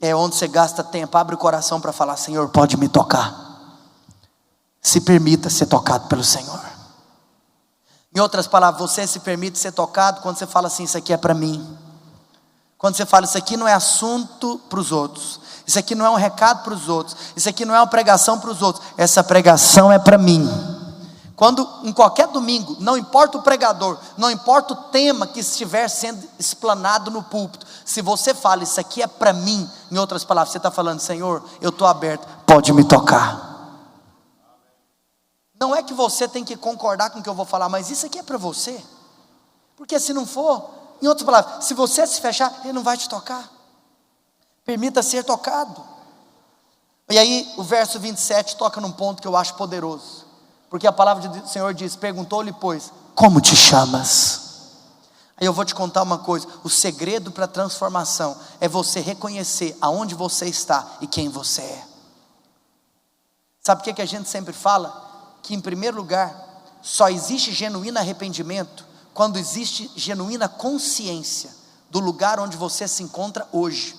é onde você gasta tempo. Abre o coração para falar: Senhor, pode me tocar. Se permita ser tocado pelo Senhor. Em outras palavras, você se permite ser tocado quando você fala assim: isso aqui é para mim. Quando você fala: isso aqui não é assunto para os outros, isso aqui não é um recado para os outros, isso aqui não é uma pregação para os outros, essa pregação é para mim. Quando em qualquer domingo, não importa o pregador, não importa o tema que estiver sendo explanado no púlpito, se você fala: isso aqui é para mim, em outras palavras, você está falando: Senhor, eu estou aberto, pode me tocar. Não é que você tem que concordar com o que eu vou falar, mas isso aqui é para você, porque se não for, em outras palavras, se você se fechar, ele não vai te tocar. Permita ser tocado. E aí o verso 27 toca num ponto que eu acho poderoso, porque a palavra do Senhor diz: perguntou-lhe pois, como te chamas? Aí eu vou te contar uma coisa: o segredo para a transformação é você reconhecer aonde você está e quem você é. Sabe o que a gente sempre fala? Que em primeiro lugar, só existe genuíno arrependimento quando existe genuína consciência do lugar onde você se encontra hoje.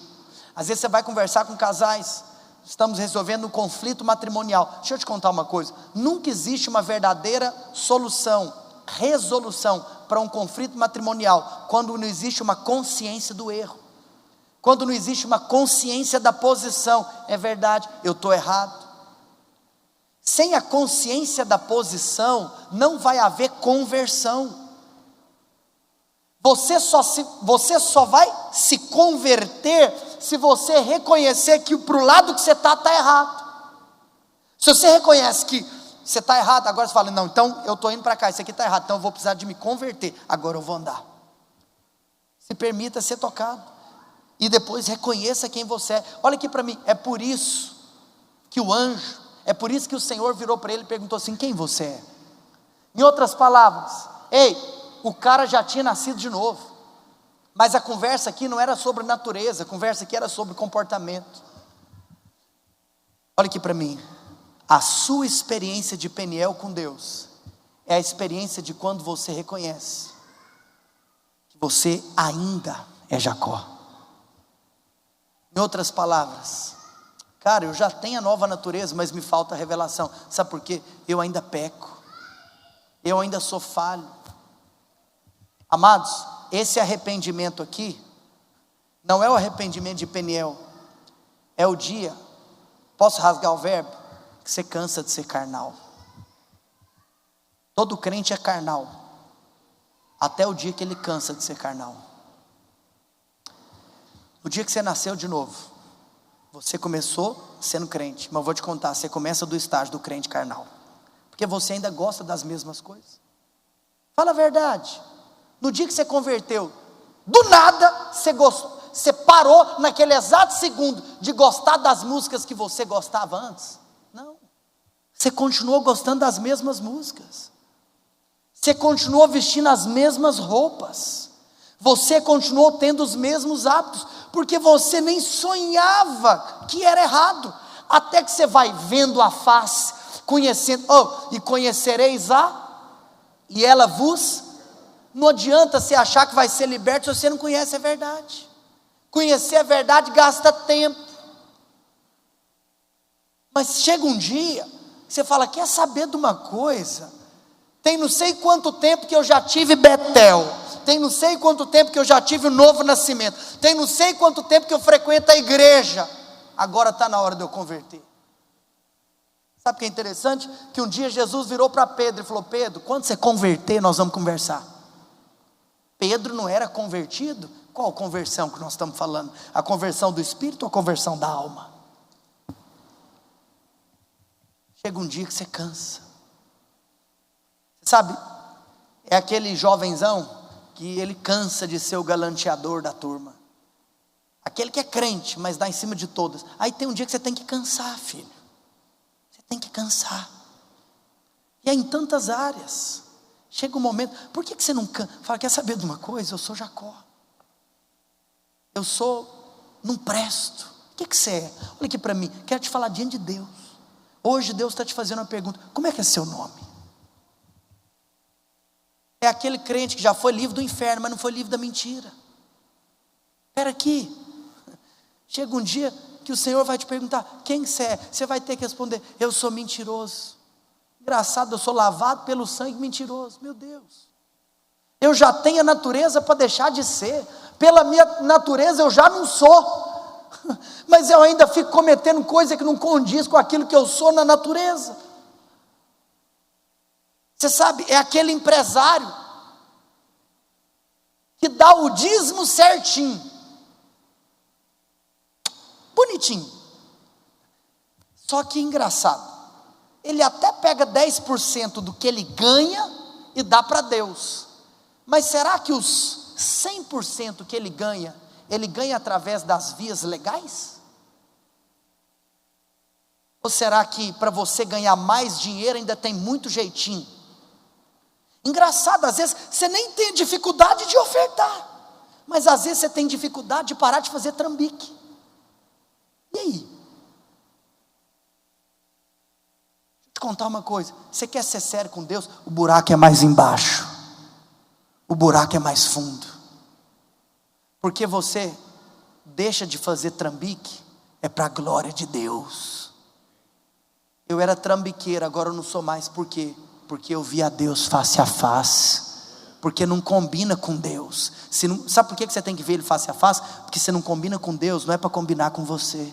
Às vezes você vai conversar com casais, estamos resolvendo um conflito matrimonial. Deixa eu te contar uma coisa: nunca existe uma verdadeira resolução para um conflito matrimonial quando não existe uma consciência do erro, quando não existe uma consciência da posição. É verdade, eu estou errado. Sem a consciência da posição, não vai haver conversão. Você só vai se converter se você reconhecer que para o lado que você está errado. Se você reconhece que você está errado, agora você fala: não, então eu estou indo para cá, isso aqui está errado, então eu vou precisar de me converter, agora eu vou andar. Se permita ser tocado, e depois reconheça quem você é. Olha aqui para mim, é por isso que por isso que o Senhor virou para ele e perguntou assim: quem você é? Em outras palavras, o cara já tinha nascido de novo, mas a conversa aqui não era sobre natureza, a conversa aqui era sobre comportamento. Olha aqui para mim, a sua experiência de Peniel com Deus é a experiência de quando você reconhece que você ainda é Jacó. Em outras palavras, cara, eu já tenho a nova natureza, mas me falta a revelação. Sabe por quê? Eu ainda peco, eu ainda sou falho. Amados, esse arrependimento aqui não é o arrependimento de Peniel, é o dia, posso rasgar o verbo? Que você cansa de ser carnal. Todo crente é carnal, até o dia que ele cansa de ser carnal. O dia que você nasceu de novo, você começou sendo crente, mas eu vou te contar, você começa do estágio do crente carnal, porque você ainda gosta das mesmas coisas. Fala a verdade. No dia que você converteu, do nada você parou naquele exato segundo de gostar das músicas que você gostava antes? Não, você continuou gostando das mesmas músicas, você continuou vestindo as mesmas roupas, você continuou tendo os mesmos hábitos, porque você nem sonhava que era errado, até que você vai vendo a face, conhecendo, e conhecereis e ela vos. Não adianta você achar que vai ser liberto se você não conhece a verdade. Conhecer a verdade gasta tempo, mas chega um dia, você fala: quer saber de uma coisa? Tem não sei quanto tempo que eu já tive Betel, tem não sei quanto tempo que eu já tive o novo nascimento, tem não sei quanto tempo que eu frequento a igreja, agora está na hora de eu converter. Sabe o que é interessante? Que um dia Jesus virou para Pedro e falou: Pedro, quando você converter, nós vamos conversar. Pedro não era convertido? Qual conversão que nós estamos falando? A conversão do espírito ou a conversão da alma? Chega um dia que você cansa. Você sabe, é aquele jovenzão que ele cansa de ser o galanteador da turma. Aquele que é crente, mas dá em cima de todas. Aí tem um dia que você tem que cansar, filho. Você tem que cansar. E é em tantas áreas. Chega um momento, por que você não cansa? Fala, quer saber de uma coisa? Eu sou Jacó. Não presto. O que você é? Olha aqui para mim, quero te falar diante de Deus. Hoje Deus está te fazendo uma pergunta: como é que é seu nome? É aquele crente que já foi livre do inferno, mas não foi livre da mentira. Espera aqui. Chega um dia que o Senhor vai te perguntar: quem você é? Você vai ter que responder: eu sou mentiroso. Engraçado, eu sou lavado pelo sangue mentiroso. Meu Deus, eu já tenho a natureza para deixar de ser. Pela minha natureza eu já não sou. Mas eu ainda fico cometendo coisa que não condiz com aquilo que eu sou na natureza. Você sabe, é aquele empresário que dá o dízimo certinho, bonitinho. Só que engraçado, ele até pega 10% do que ele ganha e dá para Deus. Mas será que os 100% que ele ganha através das vias legais? Ou será que para você ganhar mais dinheiro ainda tem muito jeitinho? Engraçado, às vezes você nem tem dificuldade de ofertar, mas às vezes você tem dificuldade de parar de fazer trambique. E aí? Deixa eu te contar uma coisa: você quer ser sério com Deus? O buraco é mais embaixo, o buraco é mais fundo, porque você deixa de fazer trambique, é para a glória de Deus. Eu era trambiqueiro, agora eu não sou mais. Por quê? Porque eu vi a Deus face a face. Porque não combina com Deus. Sabe por que você tem que ver Ele face a face? Porque você não combina com Deus, não é para combinar com você.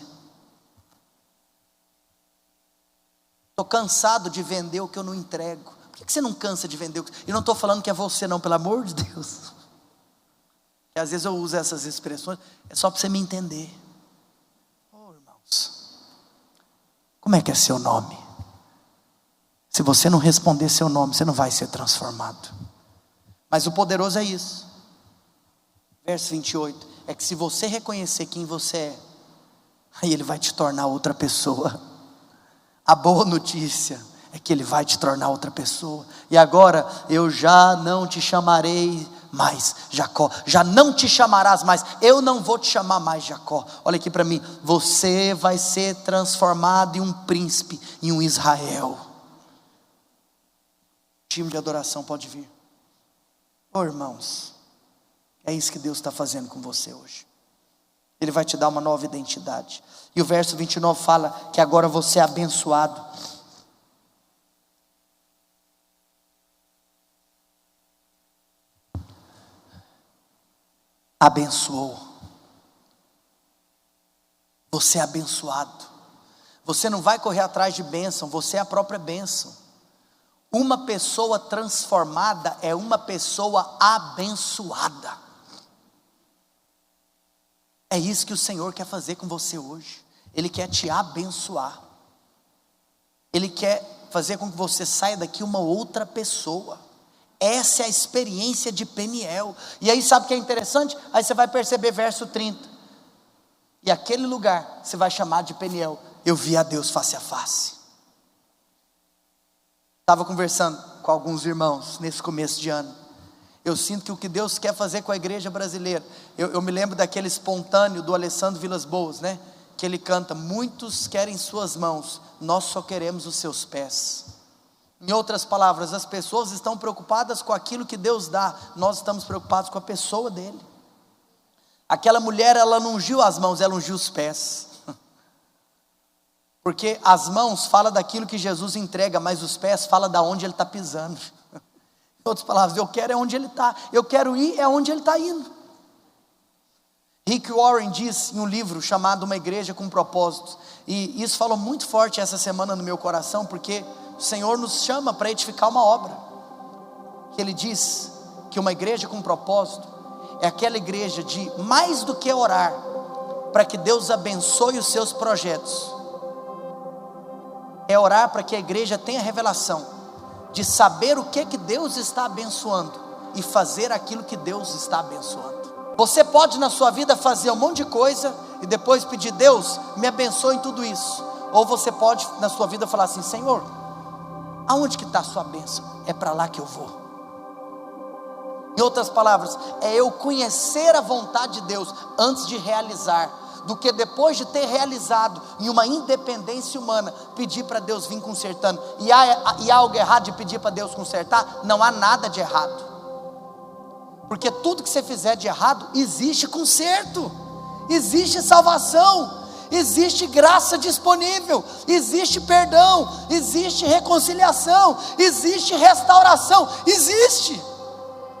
Estou cansado de vender o que eu não entrego. Por que você não cansa de vender o que... E não estou falando que é você não, pelo amor de Deus. E às vezes eu uso essas expressões, é só para você me entender. Oh, irmãos, como é que é seu nome? Se você não responder seu nome, você não vai ser transformado. Mas o poderoso é isso. Verso 28, é que se você reconhecer quem você é, aí Ele vai te tornar outra pessoa. A boa notícia é que Ele vai te tornar outra pessoa. E agora, eu já não te chamarei mais Jacó, já não te chamarás mais, eu não vou te chamar mais Jacó. Olha aqui para mim, você vai ser transformado em um príncipe, em um Israel. O time de adoração pode vir. Oh, irmãos, é isso que Deus está fazendo com você hoje. Ele vai te dar uma nova identidade. E o verso 29 fala que agora você é abençoado. Abençoou. Você é abençoado. Você não vai correr atrás de bênção, você é a própria bênção. Uma pessoa transformada é uma pessoa abençoada. É isso que o Senhor quer fazer com você hoje. Ele quer te abençoar. Ele quer fazer com que você saia daqui uma outra pessoa. Essa é a experiência de Peniel. E aí sabe o que é interessante? Aí você vai perceber verso 30. E aquele lugar você vai chamar de Peniel. Eu vi a Deus face a face. Estava conversando com alguns irmãos nesse começo de ano. Eu sinto que o que Deus quer fazer com a igreja brasileira. Eu me lembro daquele espontâneo do Alessandro Vilas Boas, né? Que ele canta: muitos querem suas mãos, nós só queremos os seus pés. Em outras palavras, as pessoas estão preocupadas com aquilo que Deus dá, nós estamos preocupados com a pessoa dele. Aquela mulher, ela não ungiu as mãos, ela ungiu os pés. Porque as mãos falam daquilo que Jesus entrega, mas os pés falam da onde ele está pisando. Em outras palavras, eu quero é onde ele está, eu quero ir é onde ele está indo. Rick Warren diz em um livro chamado Uma Igreja com Propósitos, e isso falou muito forte essa semana no meu coração, porque o Senhor nos chama para edificar uma obra. Ele diz que uma igreja com propósito é aquela igreja de mais do que orar para que Deus abençoe os seus projetos, é orar para que a igreja tenha revelação de saber o que Deus está abençoando e fazer aquilo que Deus está abençoando. Você pode na sua vida fazer um monte de coisa e depois pedir: Deus, me abençoe em tudo isso. Ou você pode na sua vida falar assim: Senhor, aonde que está a sua bênção? É para lá que eu vou. Em outras palavras, é eu conhecer a vontade de Deus antes de realizar, do que depois de ter realizado, em uma independência humana, pedir para Deus vir consertando. E há algo errado de pedir para Deus consertar? Não há nada de errado, porque tudo que você fizer de errado, existe conserto, existe salvação, existe graça disponível, existe perdão, existe reconciliação, existe restauração, existe.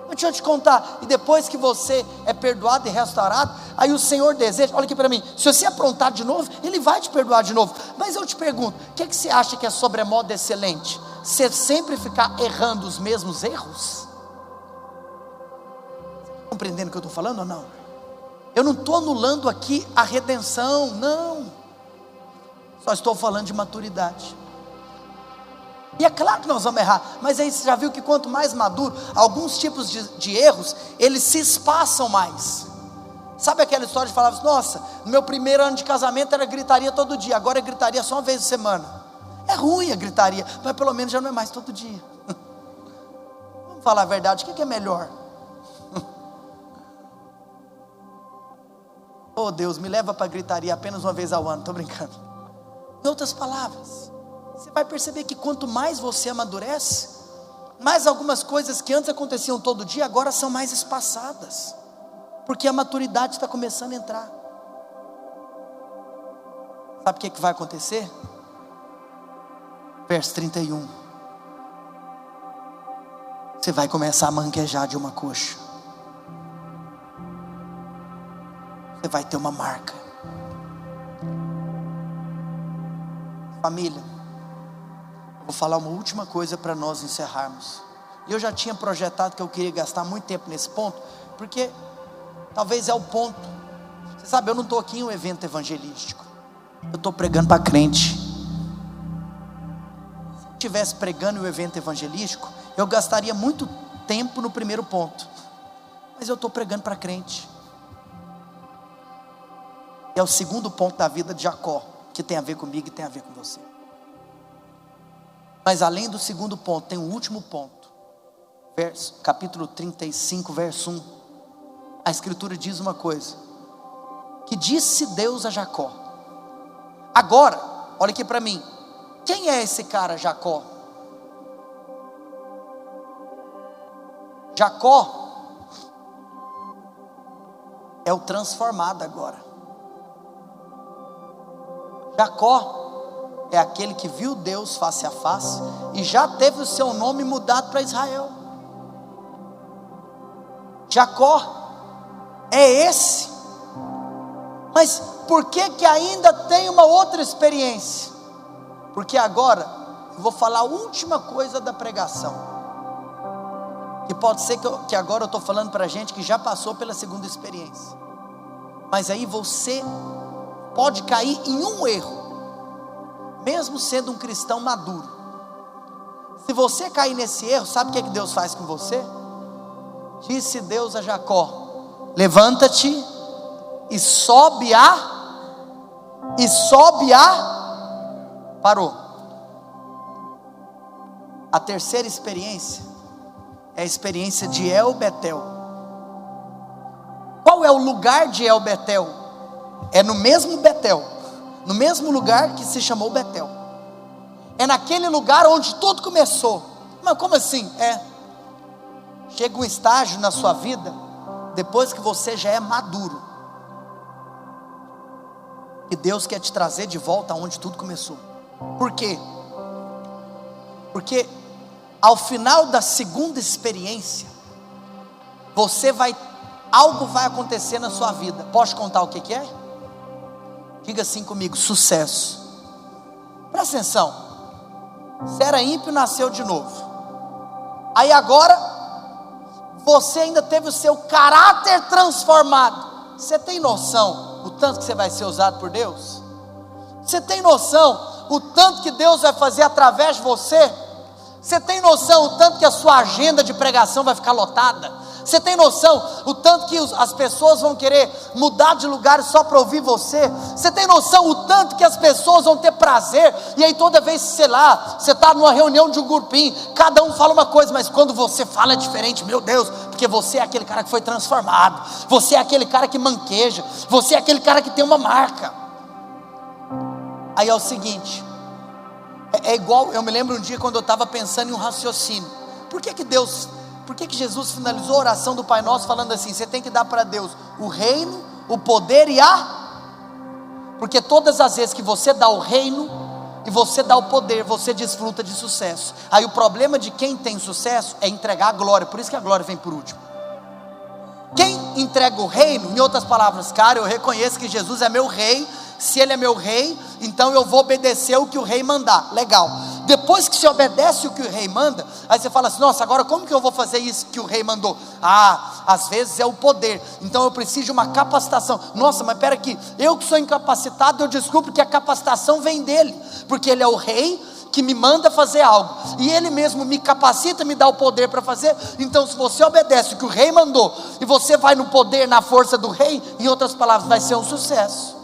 Deixa eu te contar, e depois que você é perdoado e restaurado, aí o Senhor deseja, olha aqui para mim, se você aprontar de novo, Ele vai te perdoar de novo. Mas eu te pergunto, o que você acha que é sobremodo excelente? Você sempre ficar errando os mesmos erros? Compreendendo o que eu estou falando ou não? Eu não estou anulando aqui a redenção, não, só estou falando de maturidade. E é claro que nós vamos errar, mas aí você já viu que quanto mais maduro, alguns tipos de erros, eles se espaçam mais. Sabe aquela história de falar: nossa, no meu primeiro ano de casamento era gritaria todo dia, agora é gritaria só uma vez por semana. É ruim a gritaria, mas pelo menos já não é mais todo dia. Vamos falar a verdade, o que é melhor? Oh Deus, me leva para gritaria apenas uma vez ao ano, estou brincando. Em outras palavras, você vai perceber que quanto mais você amadurece, mais algumas coisas que antes aconteciam todo dia, agora são mais espaçadas, porque a maturidade está começando a entrar. Sabe o que vai acontecer? Verso 31. Você vai começar a manquejar de uma coxa. Você vai ter uma marca. Família, vou falar uma última coisa para nós encerrarmos. E eu já tinha projetado que eu queria gastar muito tempo nesse ponto, porque talvez é o ponto. Você sabe, eu não estou aqui em um evento evangelístico, eu estou pregando para crente. Se eu estivesse pregando em um evento evangelístico, eu gastaria muito tempo no primeiro ponto, mas eu estou pregando para crente. É o segundo ponto da vida de Jacó, que tem a ver comigo e tem a ver com você. Mas além do segundo ponto, tem um último ponto. Capítulo 35, verso 1. A escritura diz uma coisa: que disse Deus a Jacó. Agora, olha aqui para mim, quem é esse cara Jacó? Jacó é o transformado agora. Jacó é aquele que viu Deus face a face e já teve o seu nome mudado para Israel. Jacó é esse. Mas por que ainda tem uma outra experiência? Porque agora eu vou falar a última coisa da pregação, que pode ser que agora eu estou falando para gente que já passou pela segunda experiência, mas aí você pode cair em um erro, mesmo sendo um cristão maduro. Se você cair nesse erro, sabe o que Deus faz com você? Disse Deus a Jacó: levanta-te e sobe parou. A terceira experiência é a experiência de El Betel. Qual é o lugar de El Betel? É no mesmo Betel, no mesmo lugar que se chamou Betel. É naquele lugar onde tudo começou. Mas como assim? Chega um estágio na sua vida, depois que você já é maduro, e Deus quer te trazer de volta aonde tudo começou. Por quê? Porque ao final da segunda experiência, você vai algo vai acontecer na sua vida. Posso contar o que é? Diga assim comigo: sucesso. Presta atenção. Você era ímpio, nasceu de novo. Aí agora, você ainda teve o seu caráter transformado. Você tem noção o tanto que você vai ser usado por Deus? Você tem noção o tanto que Deus vai fazer através de você? Você tem noção o tanto que a sua agenda de pregação vai ficar lotada? Você tem noção o tanto que as pessoas vão querer mudar de lugar só para ouvir você? Você tem noção o tanto que as pessoas vão ter prazer? E aí toda vez, sei lá, você está numa reunião de um grupinho, cada um fala uma coisa, mas quando você fala é diferente, meu Deus, porque você é aquele cara que foi transformado, você é aquele cara que manqueja, você é aquele cara que tem uma marca. Aí é o seguinte, é igual, eu me lembro um dia quando eu estava pensando em um raciocínio. Por que Jesus finalizou a oração do Pai Nosso falando assim: você tem que dar para Deus o reino, o poder e porque todas as vezes que você dá o reino e você dá o poder, você desfruta de sucesso. Aí o problema de quem tem sucesso é entregar a glória, por isso que a glória vem por último. Quem entrega o reino, em outras palavras, cara, eu reconheço que Jesus é meu rei. Se ele é meu rei, então eu vou obedecer o que o rei mandar. Legal. Depois que você obedece o que o rei manda, aí você fala assim: nossa, agora como que eu vou fazer isso que o rei mandou? Às vezes é o poder, então eu preciso de uma capacitação. Nossa, mas espera aqui, eu que sou incapacitado, eu descubro que a capacitação vem dele, porque ele é o rei que me manda fazer algo, e ele mesmo me capacita, me dá o poder para fazer. Então se você obedece o que o rei mandou, e você vai no poder, na força do rei, em outras palavras, vai ser um sucesso.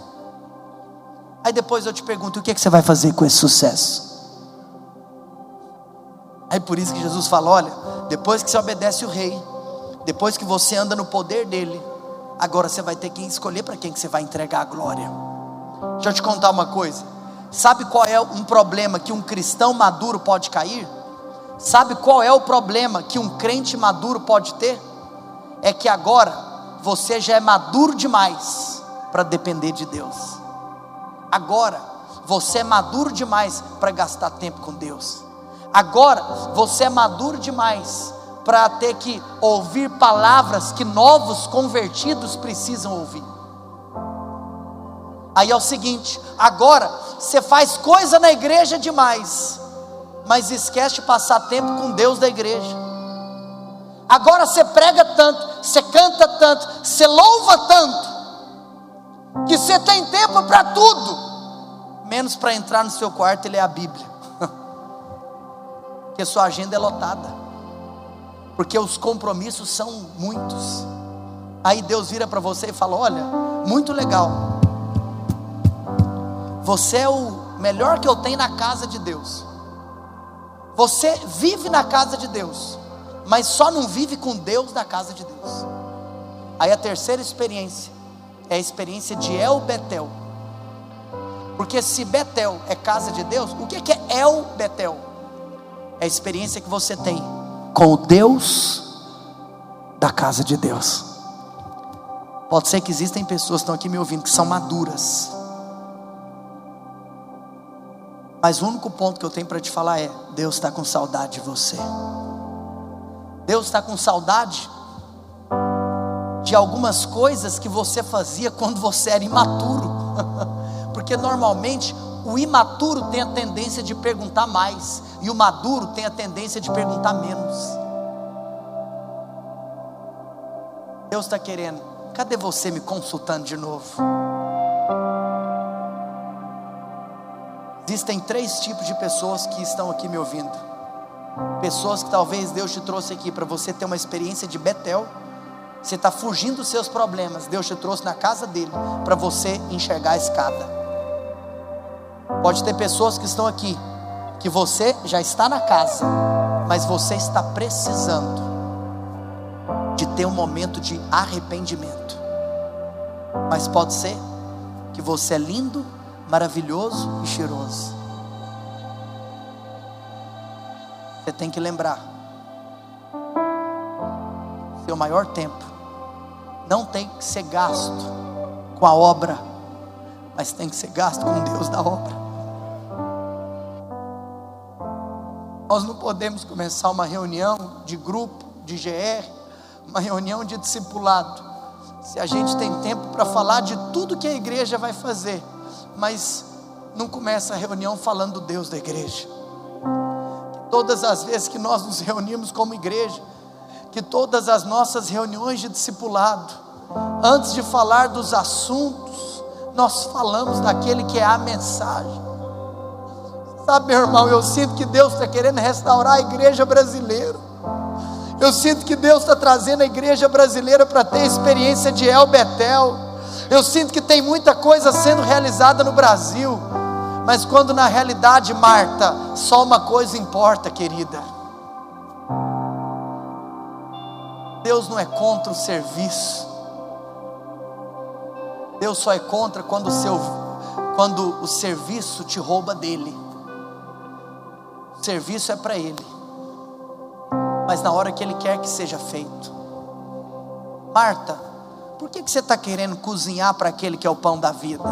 Aí depois eu te pergunto: o que você vai fazer com esse sucesso? Aí por isso que Jesus fala: olha, depois que você obedece o rei, depois que você anda no poder dele, agora você vai ter que escolher para quem que você vai entregar a glória. Deixa eu te contar uma coisa. Sabe qual é um problema que um cristão maduro pode cair? Sabe qual é o problema que um crente maduro pode ter? É que agora você já é maduro demais para depender de Deus. Agora você é maduro demais para gastar tempo com Deus. Agora você é maduro demais para ter que ouvir palavras que novos convertidos precisam ouvir. Aí é o seguinte: agora você faz coisa na igreja demais, mas esquece de passar tempo com Deus da igreja. Agora você prega tanto, você canta tanto, você louva tanto, que você tem tempo para tudo, menos para entrar no seu quarto e ler a Bíblia. Porque sua agenda é lotada, porque os compromissos são muitos. Aí Deus vira para você e fala: olha, muito legal, você é o melhor que eu tenho na casa de Deus, você vive na casa de Deus, mas só não vive com Deus na casa de Deus. Aí a terceira experiência é a experiência de El Betel. Porque se Betel é casa de Deus, o que é El Betel? É a experiência que você tem com o Deus da casa de Deus. Pode ser que existem pessoas que estão aqui me ouvindo que são maduras, mas o único ponto que eu tenho para te falar é: Deus está com saudade de você. Deus está com saudade de algumas coisas que você fazia quando você era imaturo. Porque normalmente o imaturo tem a tendência de perguntar mais, e o maduro tem a tendência de perguntar menos. Deus está querendo: cadê você me consultando de novo? Existem 3 tipos de pessoas que estão aqui me ouvindo. Pessoas que talvez Deus te trouxe aqui para você ter uma experiência de Betel. Você está fugindo dos seus problemas, Deus te trouxe na casa dele para você enxergar a escada. Pode ter pessoas que estão aqui, que você já está na casa, mas você está precisando de ter um momento de arrependimento. Mas pode ser que você é lindo, maravilhoso e cheiroso. Você tem que lembrar: seu maior tempo não tem que ser gasto com a obra, mas tem que ser gasto com Deus da obra. Nós não podemos começar uma reunião de grupo, de GR, uma reunião de discipulado, Se a gente tem tempo para falar de tudo que a igreja vai fazer, mas não começa a reunião falando do Deus da igreja. Que todas as vezes que nós nos reunimos como igreja, que todas as nossas reuniões de discipulado, antes de falar dos assuntos, nós falamos daquele que é a mensagem. Sabe, meu irmão, eu sinto que Deus está querendo restaurar a igreja brasileira. Eu sinto que Deus está trazendo a igreja brasileira para ter experiência de El Betel. Eu sinto que tem muita coisa sendo realizada no Brasil, mas quando na realidade, Marta, só uma coisa importa, querida. Deus não é contra o serviço. Deus só é contra quando o serviço te rouba dele. O serviço é para Ele, mas na hora que Ele quer que seja feito. Marta, por que você está querendo cozinhar para aquele que é o pão da vida?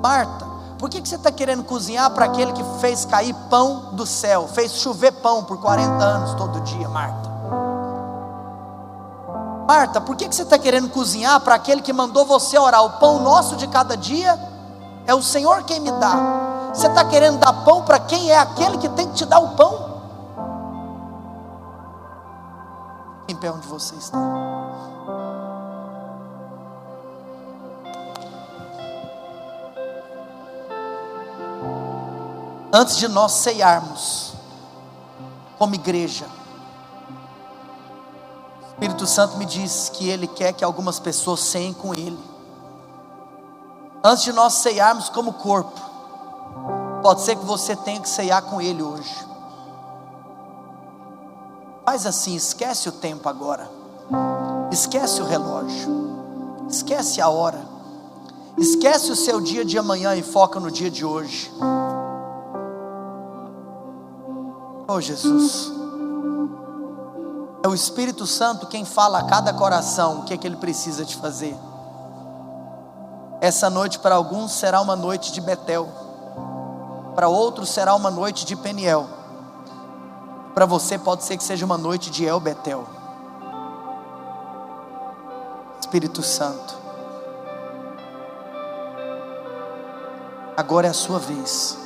Marta, por que você está querendo cozinhar para aquele que fez cair pão do céu, fez chover pão por 40 anos todo dia, Marta? Marta, por que você está querendo cozinhar para aquele que mandou você orar? O pão nosso de cada dia é o Senhor quem me dá. Você está querendo dar pão para quem é aquele que tem que te dar o pão? Em pé onde você está. Antes de nós ceiarmos como igreja, o Espírito Santo me diz que Ele quer que algumas pessoas ceiem com Ele. Antes de nós ceiarmos como corpo, pode ser que você tenha que ceiar com Ele hoje. Faz assim, esquece o tempo agora, esquece o relógio, esquece a hora, esquece o seu dia de amanhã e foca no dia de hoje. Oh Jesus, é o Espírito Santo quem fala a cada coração o que é que ele precisa de fazer. Essa noite para alguns será uma noite de Betel, para outros será uma noite de Peniel, para você pode ser que seja uma noite de El Betel. Espírito Santo, agora é a sua vez.